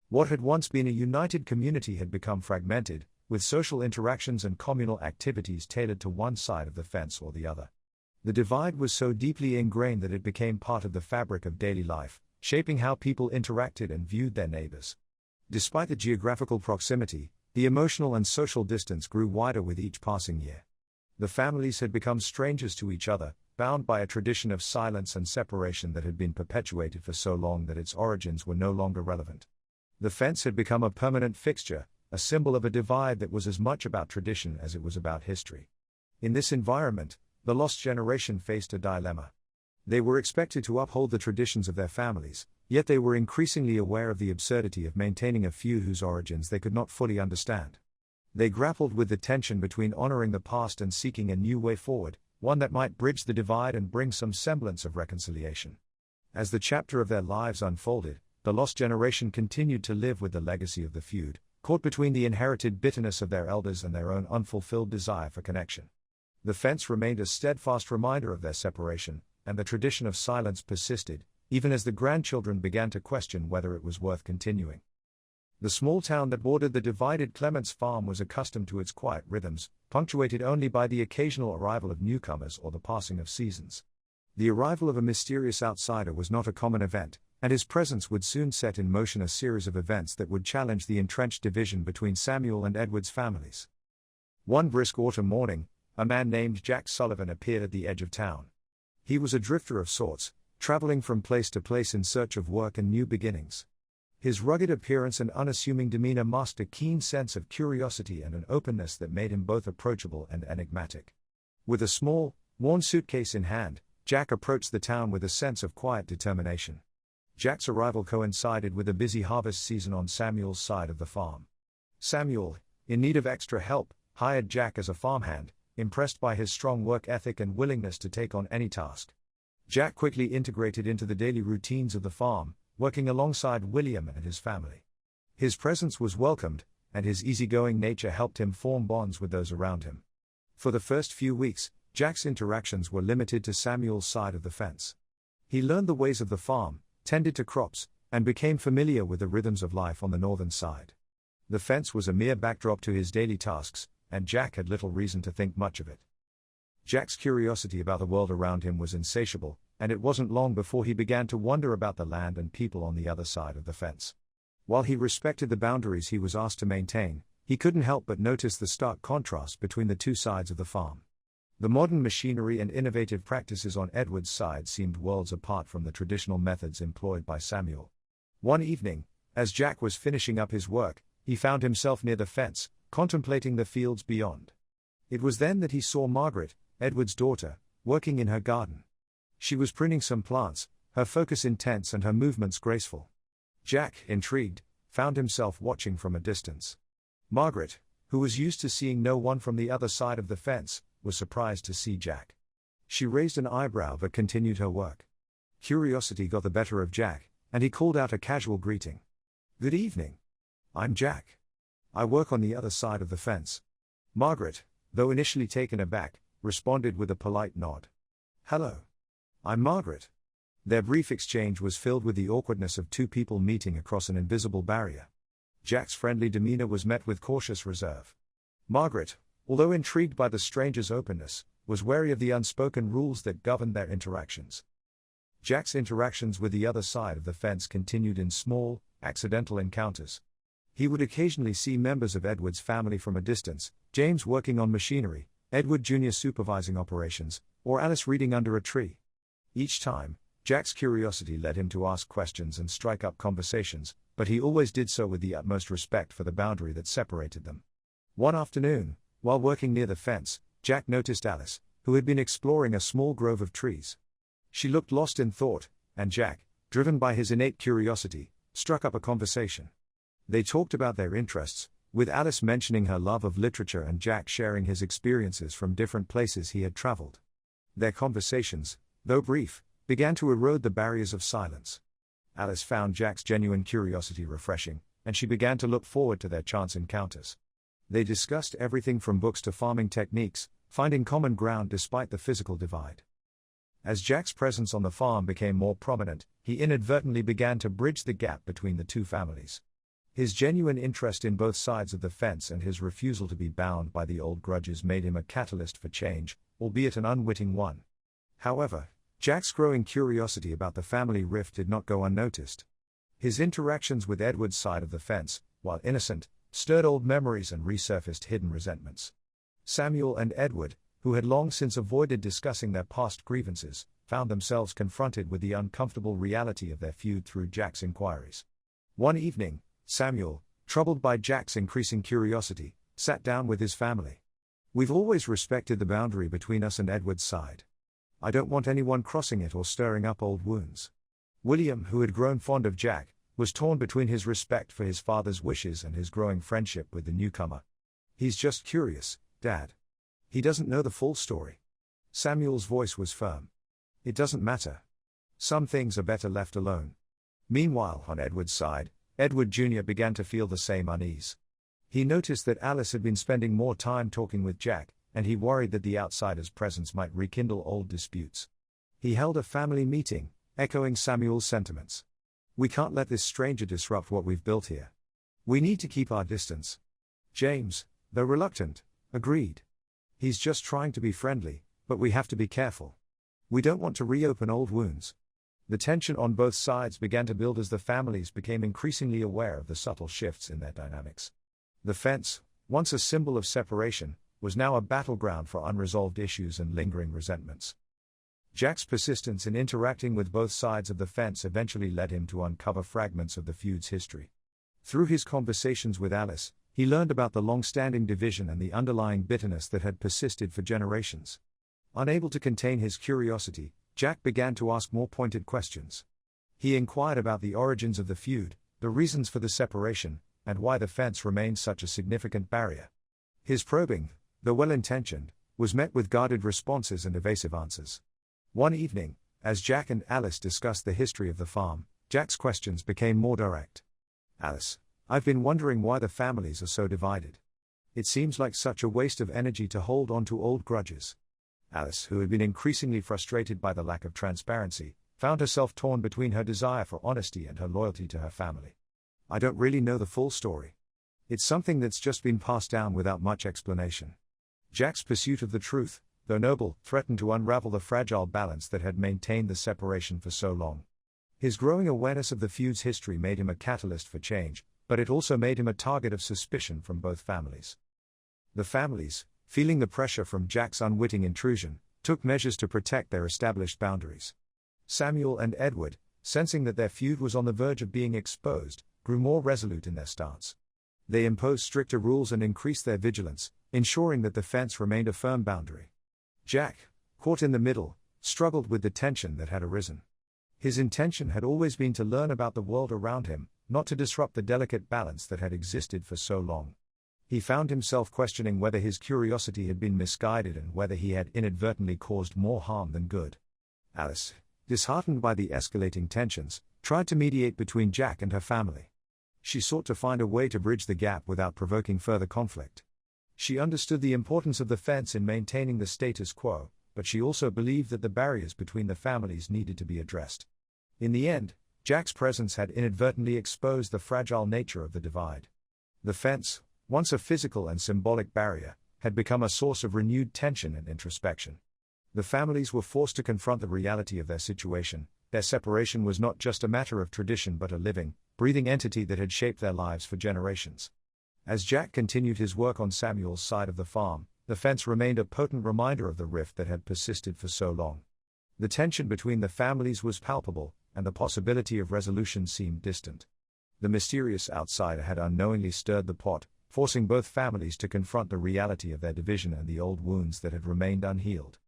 What had once been a united community had become fragmented, with social interactions and communal activities tailored to one side of the fence or the other. The divide was so deeply ingrained that it became part of the fabric of daily life, shaping how people interacted and viewed their neighbors. Despite the geographical proximity, the emotional and social distance grew wider with each passing year. The families had become strangers to each other, bound by a tradition of silence and separation that had been perpetuated for so long that its origins were no longer relevant. The fence had become a permanent fixture, a symbol of a divide that was as much about tradition as it was about history. In this environment, the lost generation faced a dilemma. They were expected to uphold the traditions of their families, yet they were increasingly aware of the absurdity of maintaining a feud whose origins they could not fully understand. They grappled with the tension between honoring the past and seeking a new way forward, one that might bridge the divide and bring some semblance of reconciliation. As the chapter of their lives unfolded, the lost generation continued to live with the legacy of the feud, caught between the inherited bitterness of their elders and their own unfulfilled desire for connection. The fence remained a steadfast reminder of their separation, and the tradition of silence persisted, even as the grandchildren began to question whether it was worth continuing. The small town that bordered the divided Clements farm was accustomed to its quiet rhythms, punctuated only by the occasional arrival of newcomers or the passing of seasons. The arrival of a mysterious outsider was not a common event, and his presence would soon set in motion a series of events that would challenge the entrenched division between Samuel and Edward's families. One brisk autumn morning, a man named Jack Sullivan appeared at the edge of town. He was a drifter of sorts, traveling from place to place in search of work and new beginnings. His rugged appearance and unassuming demeanor masked a keen sense of curiosity and an openness that made him both approachable and enigmatic. With a small, worn suitcase in hand, Jack approached the town with a sense of quiet determination. Jack's arrival coincided with a busy harvest season on Samuel's side of the farm. Samuel, in need of extra help, hired Jack as a farmhand, impressed by his strong work ethic and willingness to take on any task. Jack quickly integrated into the daily routines of the farm, working alongside William and his family. His presence was welcomed, and his easygoing nature helped him form bonds with those around him. For the first few weeks, Jack's interactions were limited to Samuel's side of the fence. He learned the ways of the farm, tended to crops, and became familiar with the rhythms of life on the northern side. The fence was a mere backdrop to his daily tasks, and Jack had little reason to think much of it. Jack's curiosity about the world around him was insatiable, and it wasn't long before he began to wonder about the land and people on the other side of the fence. While he respected the boundaries he was asked to maintain, he couldn't help but notice the stark contrast between the two sides of the farm. The modern machinery and innovative practices on Edward's side seemed worlds apart from the traditional methods employed by Samuel. One evening, as Jack was finishing up his work, he found himself near the fence, contemplating the fields beyond. It was then that he saw Margaret, Edward's daughter, working in her garden. She was pruning some plants, her focus intense and her movements graceful. Jack, intrigued, found himself watching from a distance. Margaret, who was used to seeing no one from the other side of the fence, was surprised to see Jack. She raised an eyebrow but continued her work. Curiosity got the better of Jack, and he called out a casual greeting. "Good evening. I'm Jack. I work on the other side of the fence." Margaret, though initially taken aback, responded with a polite nod. "Hello. I'm Margaret." Their brief exchange was filled with the awkwardness of two people meeting across an invisible barrier. Jack's friendly demeanor was met with cautious reserve. Margaret, although intrigued by the stranger's openness, was wary of the unspoken rules that governed their interactions. Jack's interactions with the other side of the fence continued in small, accidental encounters. He would occasionally see members of Edward's family from a distance, James working on machinery, Edward Jr. supervising operations, or Alice reading under a tree. Each time, Jack's curiosity led him to ask questions and strike up conversations, but he always did so with the utmost respect for the boundary that separated them. One afternoon, while working near the fence, Jack noticed Alice, who had been exploring a small grove of trees. She looked lost in thought, and Jack, driven by his innate curiosity, struck up a conversation. They talked about their interests, with Alice mentioning her love of literature and Jack sharing his experiences from different places he had traveled. Their conversations, though brief, began to erode the barriers of silence. Alice found Jack's genuine curiosity refreshing, and she began to look forward to their chance encounters. They discussed everything from books to farming techniques, finding common ground despite the physical divide. As Jack's presence on the farm became more prominent, he inadvertently began to bridge the gap between the two families. His genuine interest in both sides of the fence and his refusal to be bound by the old grudges made him a catalyst for change, albeit an unwitting one. However, Jack's growing curiosity about the family rift did not go unnoticed. His interactions with Edward's side of the fence, while innocent, stirred old memories and resurfaced hidden resentments. Samuel and Edward, who who had long since avoided discussing their past grievances, found themselves confronted with the uncomfortable reality of their feud through Jack's inquiries. One evening, Samuel, troubled by Jack's increasing curiosity, sat down with his family. "We've always respected the boundary between us and Edward's side. I don't want anyone crossing it or stirring up old wounds." William, who had grown fond of Jack, was torn between his respect for his father's wishes and his growing friendship with the newcomer. "He's just curious, Dad. He doesn't know the full story." Samuel's voice was firm. "It doesn't matter. Some things are better left alone." Meanwhile, on Edward's side, Edward Jr. began to feel the same unease. He noticed that Alice had been spending more time talking with Jack, and he worried that the outsider's presence might rekindle old disputes. He held a family meeting, echoing Samuel's sentiments. "We can't let this stranger disrupt what we've built here. We need to keep our distance." James, though reluctant, agreed. "He's just trying to be friendly, but we have to be careful. We don't want to reopen old wounds." The tension on both sides began to build as the families became increasingly aware of the subtle shifts in their dynamics. The fence, once a symbol of separation, was now a battleground for unresolved issues and lingering resentments. Jack's persistence in interacting with both sides of the fence eventually led him to uncover fragments of the feud's history. Through his conversations with Alice, he learned about the long-standing division and the underlying bitterness that had persisted for generations. Unable to contain his curiosity, Jack began to ask more pointed questions. He inquired about the origins of the feud, the reasons for the separation, and why the fence remained such a significant barrier. His probing, though well-intentioned, was met with guarded responses and evasive answers. One evening, as Jack and Alice discussed the history of the farm, Jack's questions became more direct. "Alice, I've been wondering why the families are so divided. It seems like such a waste of energy to hold on to old grudges." Alice, who had been increasingly frustrated by the lack of transparency, found herself torn between her desire for honesty and her loyalty to her family. "I don't really know the full story. It's something that's just been passed down without much explanation." Jack's pursuit of the truth, though noble, threatened to unravel the fragile balance that had maintained the separation for so long. His growing awareness of the feud's history made him a catalyst for change, but it also made him a target of suspicion from both families. The families, feeling the pressure from Jack's unwitting intrusion, took measures to protect their established boundaries. Samuel and Edward, sensing that their feud was on the verge of being exposed, grew more resolute in their stance. They imposed stricter rules and increased their vigilance, ensuring that the fence remained a firm boundary. Jack, caught in the middle, struggled with the tension that had arisen. His intention had always been to learn about the world around him, not to disrupt the delicate balance that had existed for so long. He found himself questioning whether his curiosity had been misguided and whether he had inadvertently caused more harm than good. Alice, disheartened by the escalating tensions, tried to mediate between Jack and her family. She sought to find a way to bridge the gap without provoking further conflict. She understood the importance of the fence in maintaining the status quo, but she also believed that the barriers between the families needed to be addressed. In the end, Jack's presence had inadvertently exposed the fragile nature of the divide. The fence, once a physical and symbolic barrier, had become a source of renewed tension and introspection. The families were forced to confront the reality of their situation. Their separation was not just a matter of tradition but a living, breathing entity that had shaped their lives for generations. As Jack continued his work on Samuel's side of the farm, the fence remained a potent reminder of the rift that had persisted for so long. The tension between the families was palpable, and the possibility of resolution seemed distant. The mysterious outsider had unknowingly stirred the pot, forcing both families to confront the reality of their division and the old wounds that had remained unhealed.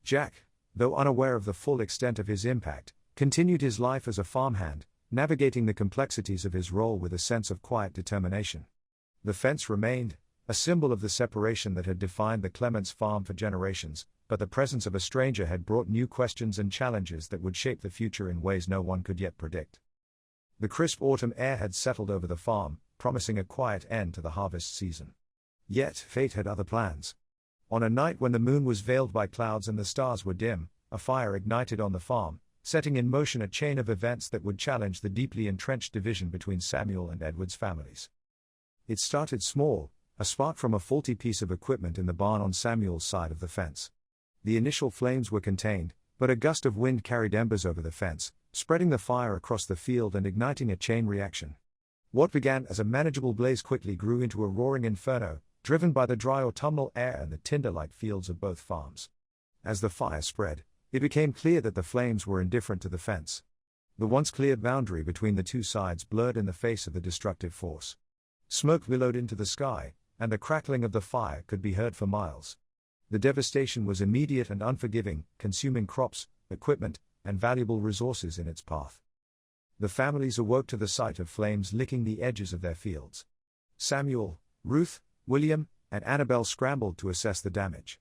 Jack, though unaware of the full extent of his impact, continued his life as a farmhand, navigating the complexities of his role with a sense of quiet determination. The fence remained, a symbol of the separation that had defined the Clements farm for generations, but the presence of a stranger had brought new questions and challenges that would shape the future in ways no one could yet predict. The crisp autumn air had settled over the farm, promising a quiet end to the harvest season. Yet, fate had other plans. On a night when the moon was veiled by clouds and the stars were dim, a fire ignited on the farm, setting in motion a chain of events that would challenge the deeply entrenched division between Samuel and Edward's families. It started small, a spark from a faulty piece of equipment in the barn on Samuel's side of the fence. The initial flames were contained, but a gust of wind carried embers over the fence, spreading the fire across the field and igniting a chain reaction. What began as a manageable blaze quickly grew into a roaring inferno, driven by the dry autumnal air and the tinder-like fields of both farms. As the fire spread, it became clear that the flames were indifferent to the fence. The once cleared boundary between the two sides blurred in the face of the destructive force. Smoke billowed into the sky, and the crackling of the fire could be heard for miles. The devastation was immediate and unforgiving, consuming crops, equipment, and valuable resources in its path. The families awoke to the sight of flames licking the edges of their fields. Samuel, Ruth, William, and Annabel scrambled to assess the damage.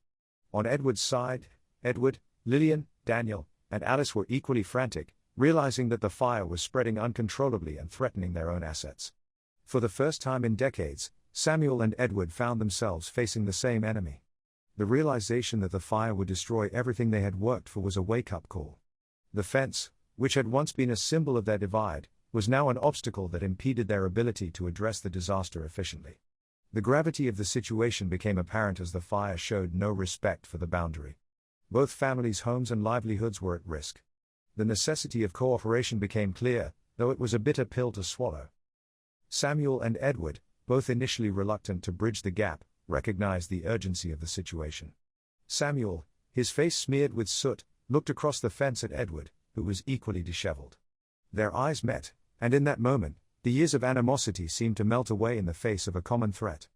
On Edward's side, Edward, Lillian, Daniel, and Alice were equally frantic, realizing that the fire was spreading uncontrollably and threatening their own assets. For the first time in decades, Samuel and Edward found themselves facing the same enemy. The realization that the fire would destroy everything they had worked for was a wake-up call. The fence, which had once been a symbol of their divide, was now an obstacle that impeded their ability to address the disaster efficiently. The gravity of the situation became apparent as the fire showed no respect for the boundary. Both families' homes and livelihoods were at risk. The necessity of cooperation became clear, though it was a bitter pill to swallow. Samuel and Edward, both initially reluctant to bridge the gap, recognized the urgency of the situation. Samuel, his face smeared with soot, looked across the fence at Edward, who was equally disheveled. Their eyes met, and in that moment, the years of animosity seemed to melt away in the face of a common threat.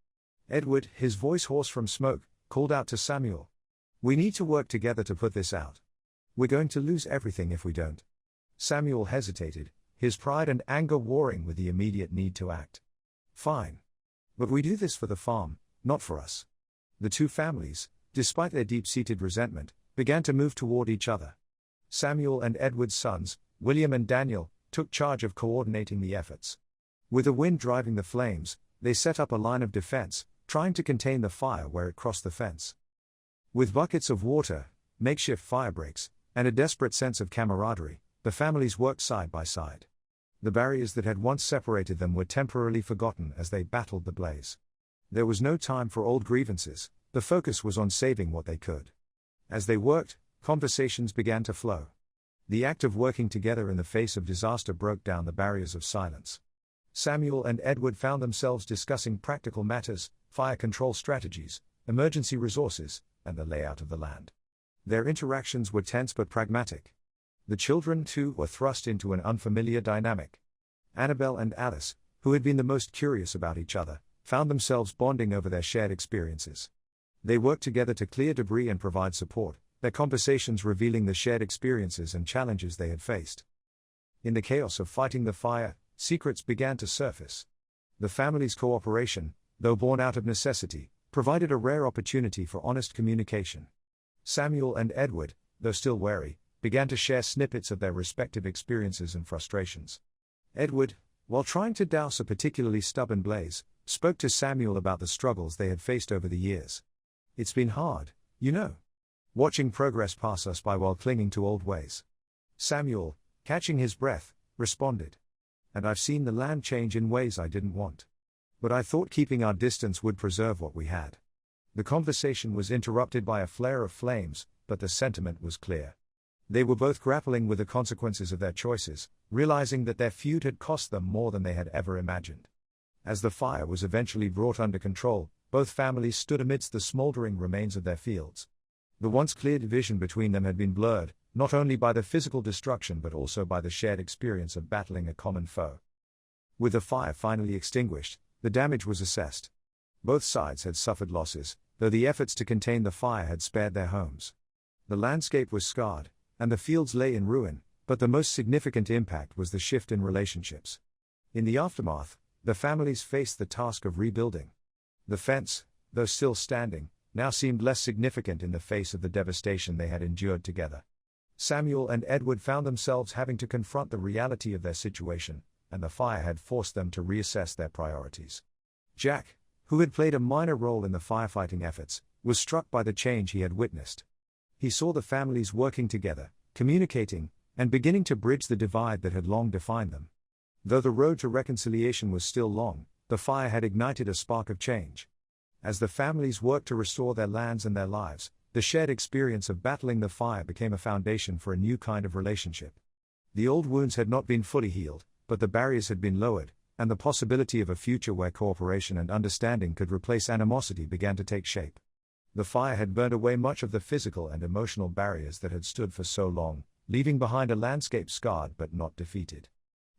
Edward, his voice hoarse from smoke, called out to Samuel, "We need to work together to put this out. We're going to lose everything if we don't." Samuel hesitated, his pride and anger warring with the immediate need to act. "Fine. But we do this for the farm, not for us." The two families, despite their deep-seated resentment, began to move toward each other. Samuel and Edward's sons, William and Daniel, took charge of coordinating the efforts. With the wind driving the flames, they set up a line of defense, trying to contain the fire where it crossed the fence. With buckets of water, makeshift fire breaks, and a desperate sense of camaraderie, the families worked side by side. The barriers that had once separated them were temporarily forgotten as they battled the blaze. There was no time for old grievances, the focus was on saving what they could. As they worked, conversations began to flow. The act of working together in the face of disaster broke down the barriers of silence. Samuel and Edward found themselves discussing practical matters, fire control strategies, emergency resources, and the layout of the land. Their interactions were tense but pragmatic. The children, too, were thrust into an unfamiliar dynamic. Annabel and Alice, who had been the most curious about each other, found themselves bonding over their shared experiences. They worked together to clear debris and provide support, their conversations revealing the shared experiences and challenges they had faced. In the chaos of fighting the fire, secrets began to surface. The family's cooperation, though born out of necessity, provided a rare opportunity for honest communication. Samuel and Edward, though still wary, began to share snippets of their respective experiences and frustrations. Edward, while trying to douse a particularly stubborn blaze, spoke to Samuel about the struggles they had faced over the years. "It's been hard, you know. Watching progress pass us by while clinging to old ways." Samuel, catching his breath, responded, "And I've seen the land change in ways I didn't want. But I thought keeping our distance would preserve what we had." The conversation was interrupted by a flare of flames, but the sentiment was clear. They were both grappling with the consequences of their choices, realizing that their feud had cost them more than they had ever imagined. As the fire was eventually brought under control, both families stood amidst the smoldering remains of their fields. The once clear division between them had been blurred, not only by the physical destruction but also by the shared experience of battling a common foe. With the fire finally extinguished, the damage was assessed. Both sides had suffered losses, though the efforts to contain the fire had spared their homes. The landscape was scarred, and the fields lay in ruin, but the most significant impact was the shift in relationships. In the aftermath, the families faced the task of rebuilding. The fence, though still standing, now seemed less significant in the face of the devastation they had endured together. Samuel and Edward found themselves having to confront the reality of their situation, and the fire had forced them to reassess their priorities. Jack, who had played a minor role in the firefighting efforts, was struck by the change he had witnessed. He saw the families working together, communicating, and beginning to bridge the divide that had long defined them. Though the road to reconciliation was still long, the fire had ignited a spark of change. As the families worked to restore their lands and their lives, the shared experience of battling the fire became a foundation for a new kind of relationship. The old wounds had not been fully healed, but the barriers had been lowered, and the possibility of a future where cooperation and understanding could replace animosity began to take shape. The fire had burned away much of the physical and emotional barriers that had stood for so long, leaving behind a landscape scarred but not defeated.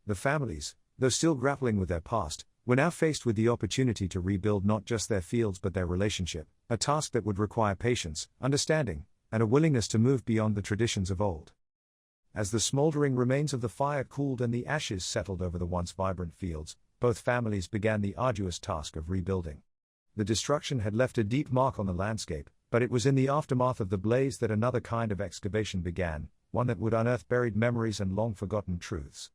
The families, though still grappling with their past, were now faced with the opportunity to rebuild not just their fields but their relationship, a task that would require patience, understanding, and a willingness to move beyond the traditions of old. As the smoldering remains of the fire cooled and the ashes settled over the once vibrant fields, both families began the arduous task of rebuilding. The destruction had left a deep mark on the landscape, but it was in the aftermath of the blaze that another kind of excavation began, one that would unearth buried memories and long-forgotten truths.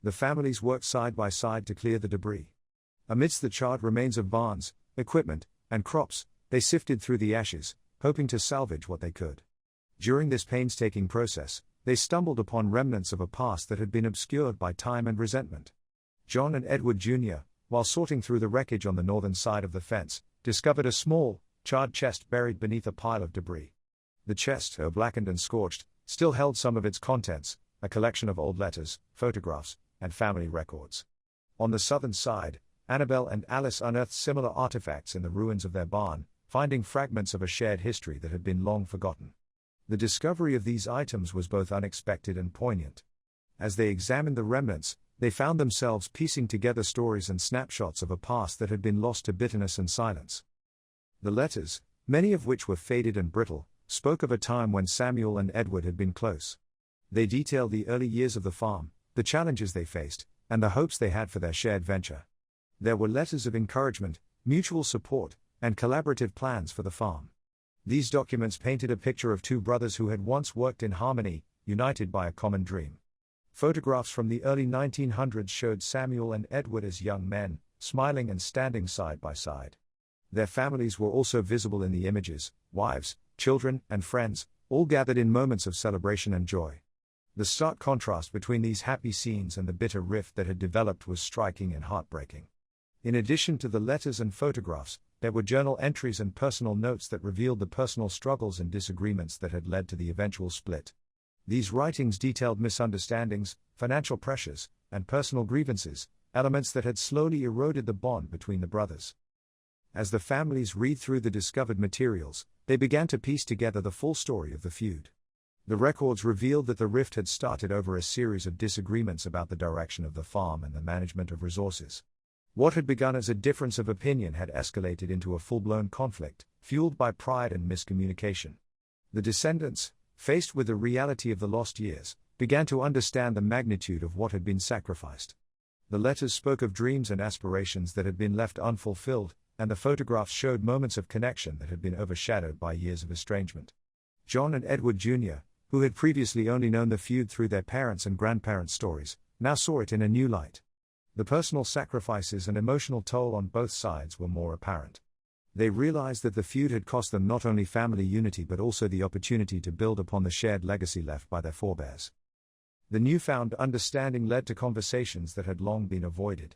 The families worked side by side to clear the debris. Amidst the charred remains of barns, equipment, and crops, they sifted through the ashes, hoping to salvage what they could. During this painstaking process, they stumbled upon remnants of a past that had been obscured by time and resentment. John and Edward Jr., while sorting through the wreckage on the northern side of the fence, discovered a small, charred chest buried beneath a pile of debris. The chest, though blackened and scorched, still held some of its contents, a collection of old letters, photographs, and family records. On the southern side, Annabelle and Alice unearthed similar artifacts in the ruins of their barn, finding fragments of a shared history that had been long forgotten. The discovery of these items was both unexpected and poignant. As they examined the remnants, they found themselves piecing together stories and snapshots of a past that had been lost to bitterness and silence. The letters, many of which were faded and brittle, spoke of a time when Samuel and Edward had been close. They detailed the early years of the farm, the challenges they faced, and the hopes they had for their shared venture. There were letters of encouragement, mutual support, and collaborative plans for the farm. These documents painted a picture of two brothers who had once worked in harmony, united by a common dream. Photographs from the early 1900s showed Samuel and Edward as young men, smiling and standing side by side. Their families were also visible in the images, wives, children, and friends, all gathered in moments of celebration and joy. The stark contrast between these happy scenes and the bitter rift that had developed was striking and heartbreaking. In addition to the letters and photographs, there were journal entries and personal notes that revealed the personal struggles and disagreements that had led to the eventual split. These writings detailed misunderstandings, financial pressures, and personal grievances, elements that had slowly eroded the bond between the brothers. As the families read through the discovered materials, they began to piece together the full story of the feud. The records revealed that the rift had started over a series of disagreements about the direction of the farm and the management of resources. What had begun as a difference of opinion had escalated into a full-blown conflict, fueled by pride and miscommunication. The descendants, faced with the reality of the lost years, began to understand the magnitude of what had been sacrificed. The letters spoke of dreams and aspirations that had been left unfulfilled, and the photographs showed moments of connection that had been overshadowed by years of estrangement. John and Edward Jr., who had previously only known the feud through their parents' and grandparents' stories, now saw it in a new light. The personal sacrifices and emotional toll on both sides were more apparent. They realized that the feud had cost them not only family unity but also the opportunity to build upon the shared legacy left by their forebears. The newfound understanding led to conversations that had long been avoided.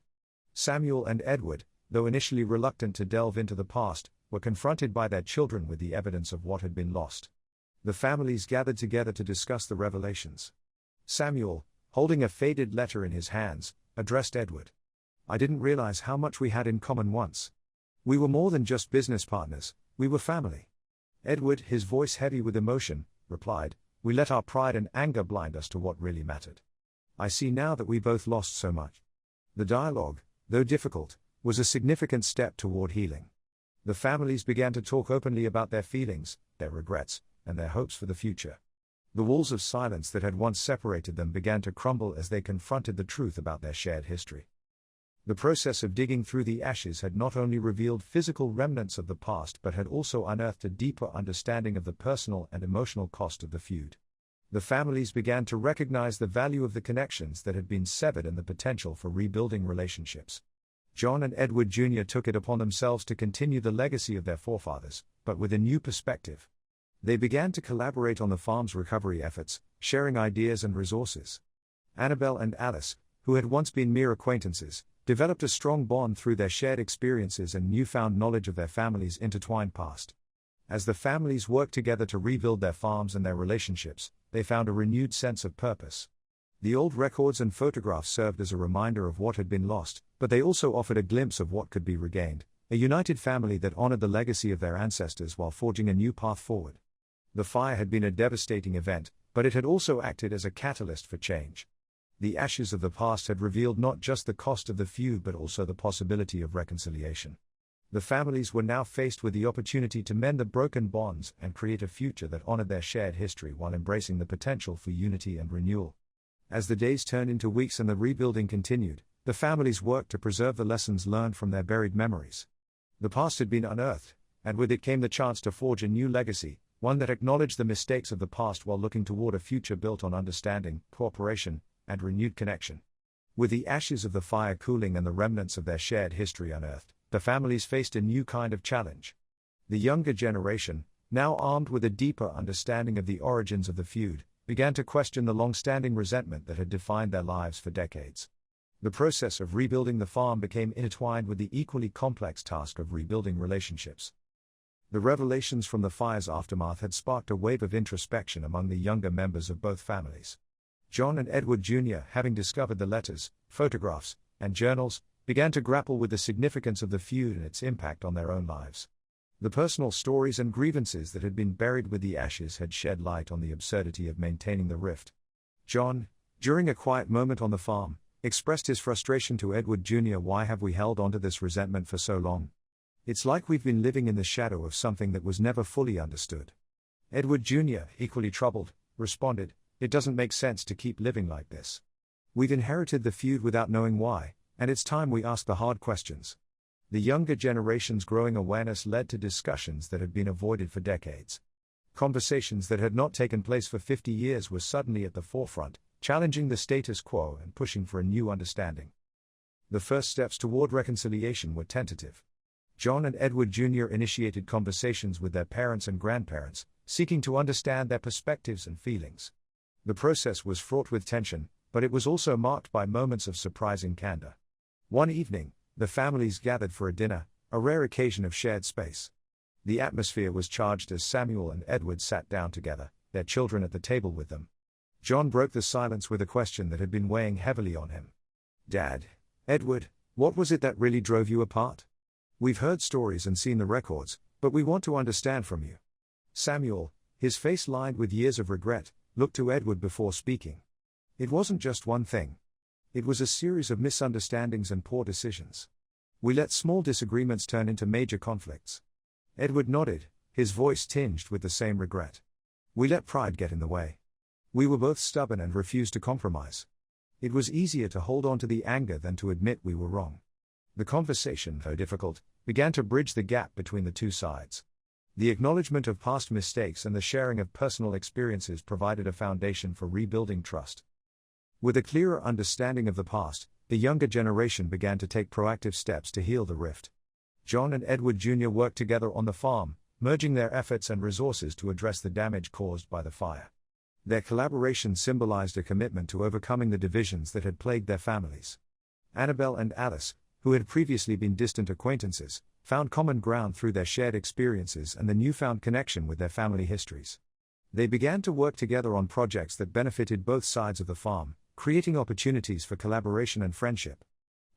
Samuel and Edward, though initially reluctant to delve into the past, were confronted by their children with the evidence of what had been lost. The families gathered together to discuss the revelations. Samuel, holding a faded letter in his hands, addressed Edward. "I didn't realize how much we had in common once. We were more than just business partners, we were family." Edward, his voice heavy with emotion, replied, "We let our pride and anger blind us to what really mattered. I see now that we both lost so much." The dialogue, though difficult, was a significant step toward healing. The families began to talk openly about their feelings, their regrets, and their hopes for the future. The walls of silence that had once separated them began to crumble as they confronted the truth about their shared history. The process of digging through the ashes had not only revealed physical remnants of the past but had also unearthed a deeper understanding of the personal and emotional cost of the feud. The families began to recognize the value of the connections that had been severed and the potential for rebuilding relationships. John and Edward Jr. took it upon themselves to continue the legacy of their forefathers, but with a new perspective. They began to collaborate on the farm's recovery efforts, sharing ideas and resources. Annabelle and Alice, who had once been mere acquaintances, developed a strong bond through their shared experiences and newfound knowledge of their family's intertwined past. As the families worked together to rebuild their farms and their relationships, they found a renewed sense of purpose. The old records and photographs served as a reminder of what had been lost, but they also offered a glimpse of what could be regained, a united family that honored the legacy of their ancestors while forging a new path forward. The fire had been a devastating event, but it had also acted as a catalyst for change. The ashes of the past had revealed not just the cost of the feud but also the possibility of reconciliation. The families were now faced with the opportunity to mend the broken bonds and create a future that honored their shared history while embracing the potential for unity and renewal. As the days turned into weeks and the rebuilding continued, the families worked to preserve the lessons learned from their buried memories. The past had been unearthed, and with it came the chance to forge a new legacy, one that acknowledged the mistakes of the past while looking toward a future built on understanding, cooperation, and renewed connection. With the ashes of the fire cooling and the remnants of their shared history unearthed, the families faced a new kind of challenge. The younger generation, now armed with a deeper understanding of the origins of the feud, began to question the long-standing resentment that had defined their lives for decades. The process of rebuilding the farm became intertwined with the equally complex task of rebuilding relationships. The revelations from the fire's aftermath had sparked a wave of introspection among the younger members of both families. John and Edward Jr., having discovered the letters, photographs, and journals, began to grapple with the significance of the feud and its impact on their own lives. The personal stories and grievances that had been buried with the ashes had shed light on the absurdity of maintaining the rift. John, during a quiet moment on the farm, expressed his frustration to Edward Jr. "Why have we held onto this resentment for so long? It's like we've been living in the shadow of something that was never fully understood." Edward Jr., equally troubled, responded, "It doesn't make sense to keep living like this. We've inherited the feud without knowing why, and it's time we ask the hard questions." The younger generation's growing awareness led to discussions that had been avoided for decades. Conversations that had not taken place for 50 years were suddenly at the forefront, challenging the status quo and pushing for a new understanding. The first steps toward reconciliation were tentative. John and Edward Jr. initiated conversations with their parents and grandparents, seeking to understand their perspectives and feelings. The process was fraught with tension, but it was also marked by moments of surprising candor. One evening, the families gathered for a dinner, a rare occasion of shared space. The atmosphere was charged as Samuel and Edward sat down together, their children at the table with them. John broke the silence with a question that had been weighing heavily on him. "Dad, Edward, what was it that really drove you apart? We've heard stories and seen the records, but we want to understand from you." Samuel, his face lined with years of regret, looked to Edward before speaking. "It wasn't just one thing. It was a series of misunderstandings and poor decisions. We let small disagreements turn into major conflicts." Edward nodded, his voice tinged with the same regret. "We let pride get in the way. We were both stubborn and refused to compromise. It was easier to hold on to the anger than to admit we were wrong." The conversation, though difficult, began to bridge the gap between the two sides. The acknowledgement of past mistakes and the sharing of personal experiences provided a foundation for rebuilding trust. With a clearer understanding of the past, the younger generation began to take proactive steps to heal the rift. John and Edward Jr. worked together on the farm, merging their efforts and resources to address the damage caused by the fire. Their collaboration symbolized a commitment to overcoming the divisions that had plagued their families. Annabelle and Alice, who had previously been distant acquaintances, found common ground through their shared experiences and the newfound connection with their family histories. They began to work together on projects that benefited both sides of the farm, creating opportunities for collaboration and friendship.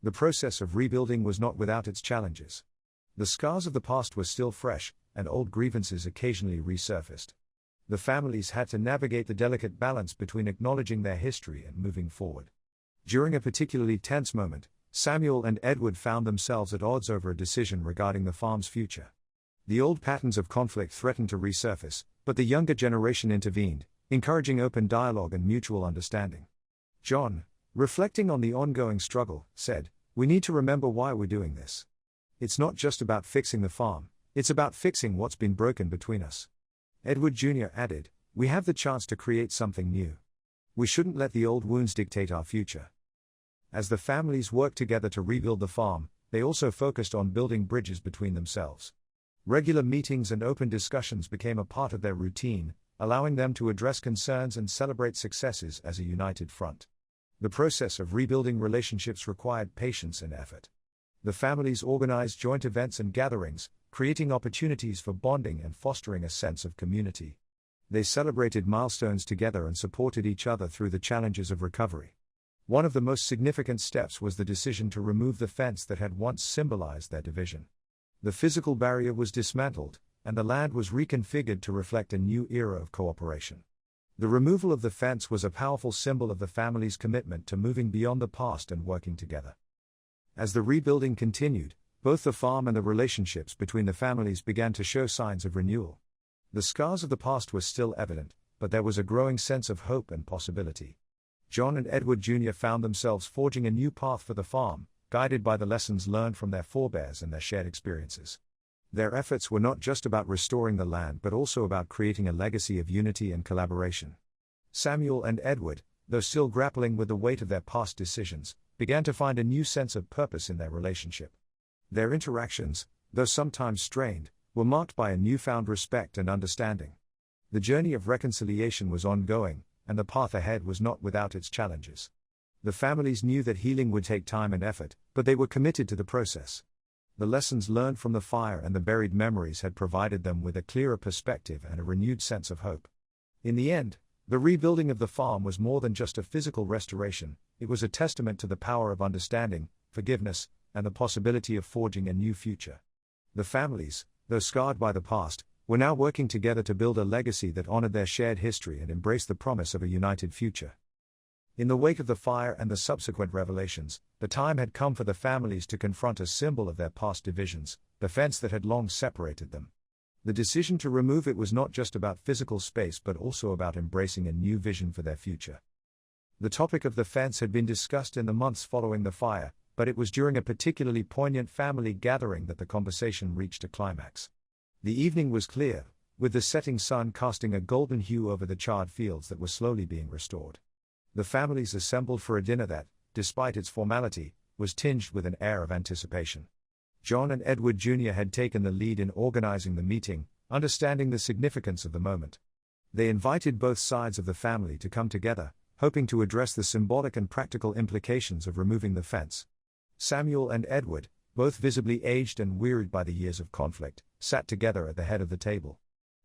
The process of rebuilding was not without its challenges. The scars of the past were still fresh, and old grievances occasionally resurfaced. The families had to navigate the delicate balance between acknowledging their history and moving forward. During a particularly tense moment, Samuel and Edward found themselves at odds over a decision regarding the farm's future. The old patterns of conflict threatened to resurface, but the younger generation intervened, encouraging open dialogue and mutual understanding. John, reflecting on the ongoing struggle, said, "We need to remember why we're doing this. It's not just about fixing the farm, it's about fixing what's been broken between us." Edward Jr. added, "We have the chance to create something new. We shouldn't let the old wounds dictate our future." As the families worked together to rebuild the farm, they also focused on building bridges between themselves. Regular meetings and open discussions became a part of their routine, allowing them to address concerns and celebrate successes as a united front. The process of rebuilding relationships required patience and effort. The families organized joint events and gatherings, creating opportunities for bonding and fostering a sense of community. They celebrated milestones together and supported each other through the challenges of recovery. One of the most significant steps was the decision to remove the fence that had once symbolized their division. The physical barrier was dismantled, and the land was reconfigured to reflect a new era of cooperation. The removal of the fence was a powerful symbol of the family's commitment to moving beyond the past and working together. As the rebuilding continued, both the farm and the relationships between the families began to show signs of renewal. The scars of the past were still evident, but there was a growing sense of hope and possibility. John and Edward Jr. found themselves forging a new path for the farm, guided by the lessons learned from their forebears and their shared experiences. Their efforts were not just about restoring the land but also about creating a legacy of unity and collaboration. Samuel and Edward, though still grappling with the weight of their past decisions, began to find a new sense of purpose in their relationship. Their interactions, though sometimes strained, were marked by a newfound respect and understanding. The journey of reconciliation was ongoing, and the path ahead was not without its challenges. The families knew that healing would take time and effort, but they were committed to the process. The lessons learned from the fire and the buried memories had provided them with a clearer perspective and a renewed sense of hope. In the end, the rebuilding of the farm was more than just a physical restoration, it was a testament to the power of understanding, forgiveness, and the possibility of forging a new future. The families, though scarred by the past, were now working together to build a legacy that honored their shared history and embraced the promise of a united future. In the wake of the fire and the subsequent revelations, the time had come for the families to confront a symbol of their past divisions, the fence that had long separated them. The decision to remove it was not just about physical space but also about embracing a new vision for their future. The topic of the fence had been discussed in the months following the fire, but it was during a particularly poignant family gathering that the conversation reached a climax. The evening was clear, with the setting sun casting a golden hue over the charred fields that were slowly being restored. The families assembled for a dinner that, despite its formality, was tinged with an air of anticipation. John and Edward Jr. had taken the lead in organizing the meeting, understanding the significance of the moment. They invited both sides of the family to come together, hoping to address the symbolic and practical implications of removing the fence. Samuel and Edward, both visibly aged and wearied by the years of conflict, sat together at the head of the table.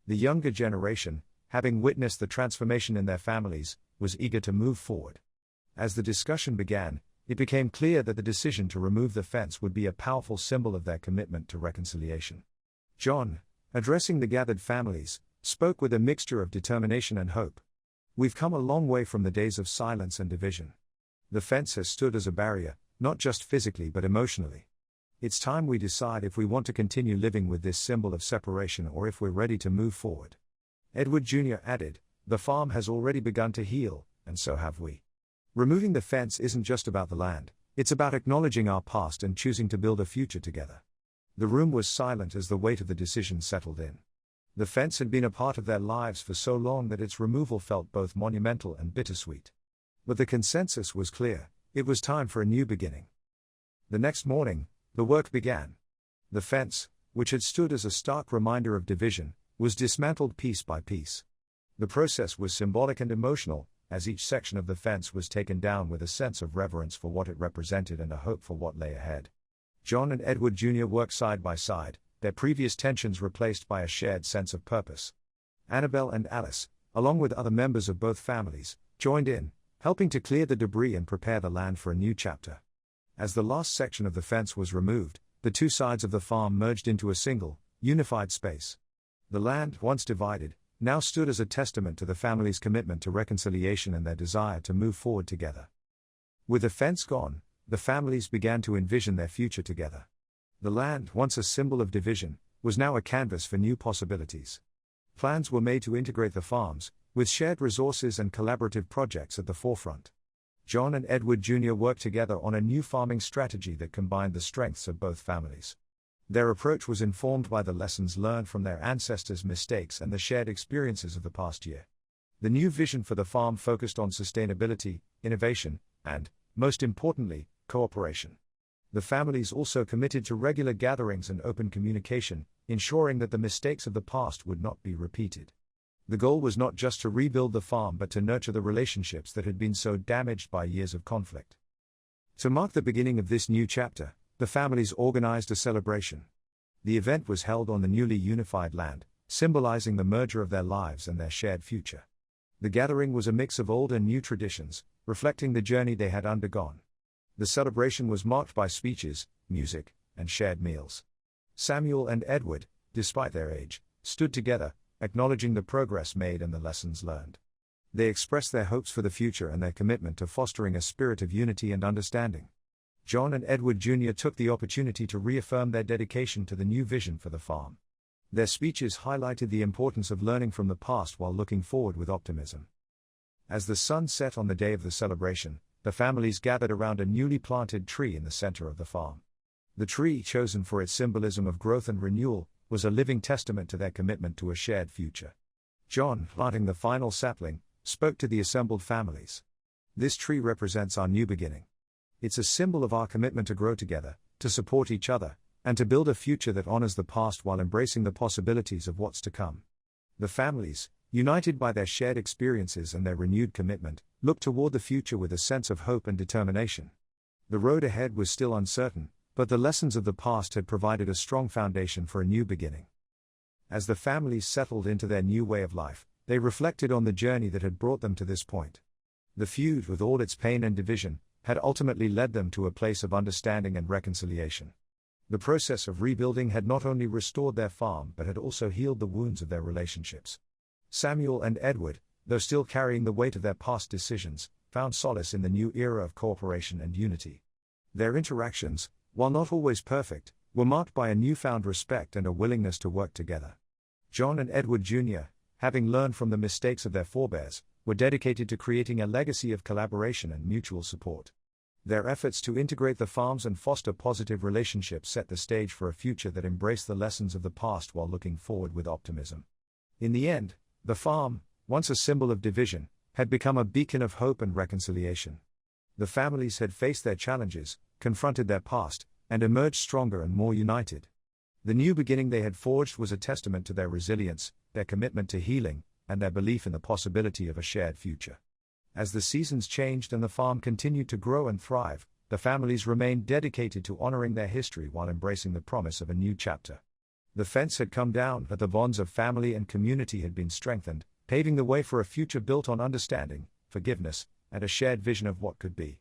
The younger generation, having witnessed the transformation in their families, was eager to move forward. As the discussion began, it became clear that the decision to remove the fence would be a powerful symbol of their commitment to reconciliation. John, addressing the gathered families, spoke with a mixture of determination and hope. "We've come a long way from the days of silence and division. The fence has stood as a barrier, not just physically but emotionally. It's time we decide if we want to continue living with this symbol of separation or if we're ready to move forward." Edward Jr. added, "The farm has already begun to heal, and so have we. Removing the fence isn't just about the land, it's about acknowledging our past and choosing to build a future together." The room was silent as the weight of the decision settled in. The fence had been a part of their lives for so long that its removal felt both monumental and bittersweet. But the consensus was clear, it was time for a new beginning. The next morning, the work began. The fence, which had stood as a stark reminder of division, was dismantled piece by piece. The process was symbolic and emotional, as each section of the fence was taken down with a sense of reverence for what it represented and a hope for what lay ahead. John and Edward Jr. worked side by side, their previous tensions replaced by a shared sense of purpose. Annabelle and Alice, along with other members of both families, joined in, helping to clear the debris and prepare the land for a new chapter. As the last section of the fence was removed, the two sides of the farm merged into a single, unified space. The land, once divided, now stood as a testament to the family's commitment to reconciliation and their desire to move forward together. With the fence gone, the families began to envision their future together. The land, once a symbol of division, was now a canvas for new possibilities. Plans were made to integrate the farms, with shared resources and collaborative projects at the forefront. John and Edward Jr. worked together on a new farming strategy that combined the strengths of both families. Their approach was informed by the lessons learned from their ancestors' mistakes and the shared experiences of the past year. The new vision for the farm focused on sustainability, innovation, and, most importantly, cooperation. The families also committed to regular gatherings and open communication, ensuring that the mistakes of the past would not be repeated. The goal was not just to rebuild the farm but to nurture the relationships that had been so damaged by years of conflict. To mark the beginning of this new chapter, the families organized a celebration. The event was held on the newly unified land, symbolizing the merger of their lives and their shared future. The gathering was a mix of old and new traditions, reflecting the journey they had undergone. The celebration was marked by speeches, music, and shared meals. Samuel and Edward, despite their age, stood together, acknowledging the progress made and the lessons learned. They expressed their hopes for the future and their commitment to fostering a spirit of unity and understanding. John and Edward Jr. took the opportunity to reaffirm their dedication to the new vision for the farm. Their speeches highlighted the importance of learning from the past while looking forward with optimism. As the sun set on the day of the celebration, the families gathered around a newly planted tree in the center of the farm. The tree, chosen for its symbolism of growth and renewal, was a living testament to their commitment to a shared future. John, planting the final sapling, spoke to the assembled families. "This tree represents our new beginning. It's a symbol of our commitment to grow together, to support each other, and to build a future that honors the past while embracing the possibilities of what's to come." The families, united by their shared experiences and their renewed commitment, looked toward the future with a sense of hope and determination. The road ahead was still uncertain, but the lessons of the past had provided a strong foundation for a new beginning. As the families settled into their new way of life, they reflected on the journey that had brought them to this point. The feud, with all its pain and division, had ultimately led them to a place of understanding and reconciliation. The process of rebuilding had not only restored their farm but had also healed the wounds of their relationships. Samuel and Edward, though still carrying the weight of their past decisions, found solace in the new era of cooperation and unity. Their interactions, while not always perfect, were marked by a newfound respect and a willingness to work together. John and Edward Jr., having learned from the mistakes of their forebears, were dedicated to creating a legacy of collaboration and mutual support. Their efforts to integrate the farms and foster positive relationships set the stage for a future that embraced the lessons of the past while looking forward with optimism. In the end, the farm, once a symbol of division, had become a beacon of hope and reconciliation. The families had faced their challenges, confronted their past, and emerged stronger and more united. The new beginning they had forged was a testament to their resilience, their commitment to healing, and their belief in the possibility of a shared future. As the seasons changed and the farm continued to grow and thrive, the families remained dedicated to honoring their history while embracing the promise of a new chapter. The fence had come down, but the bonds of family and community had been strengthened, paving the way for a future built on understanding, forgiveness, and a shared vision of what could be.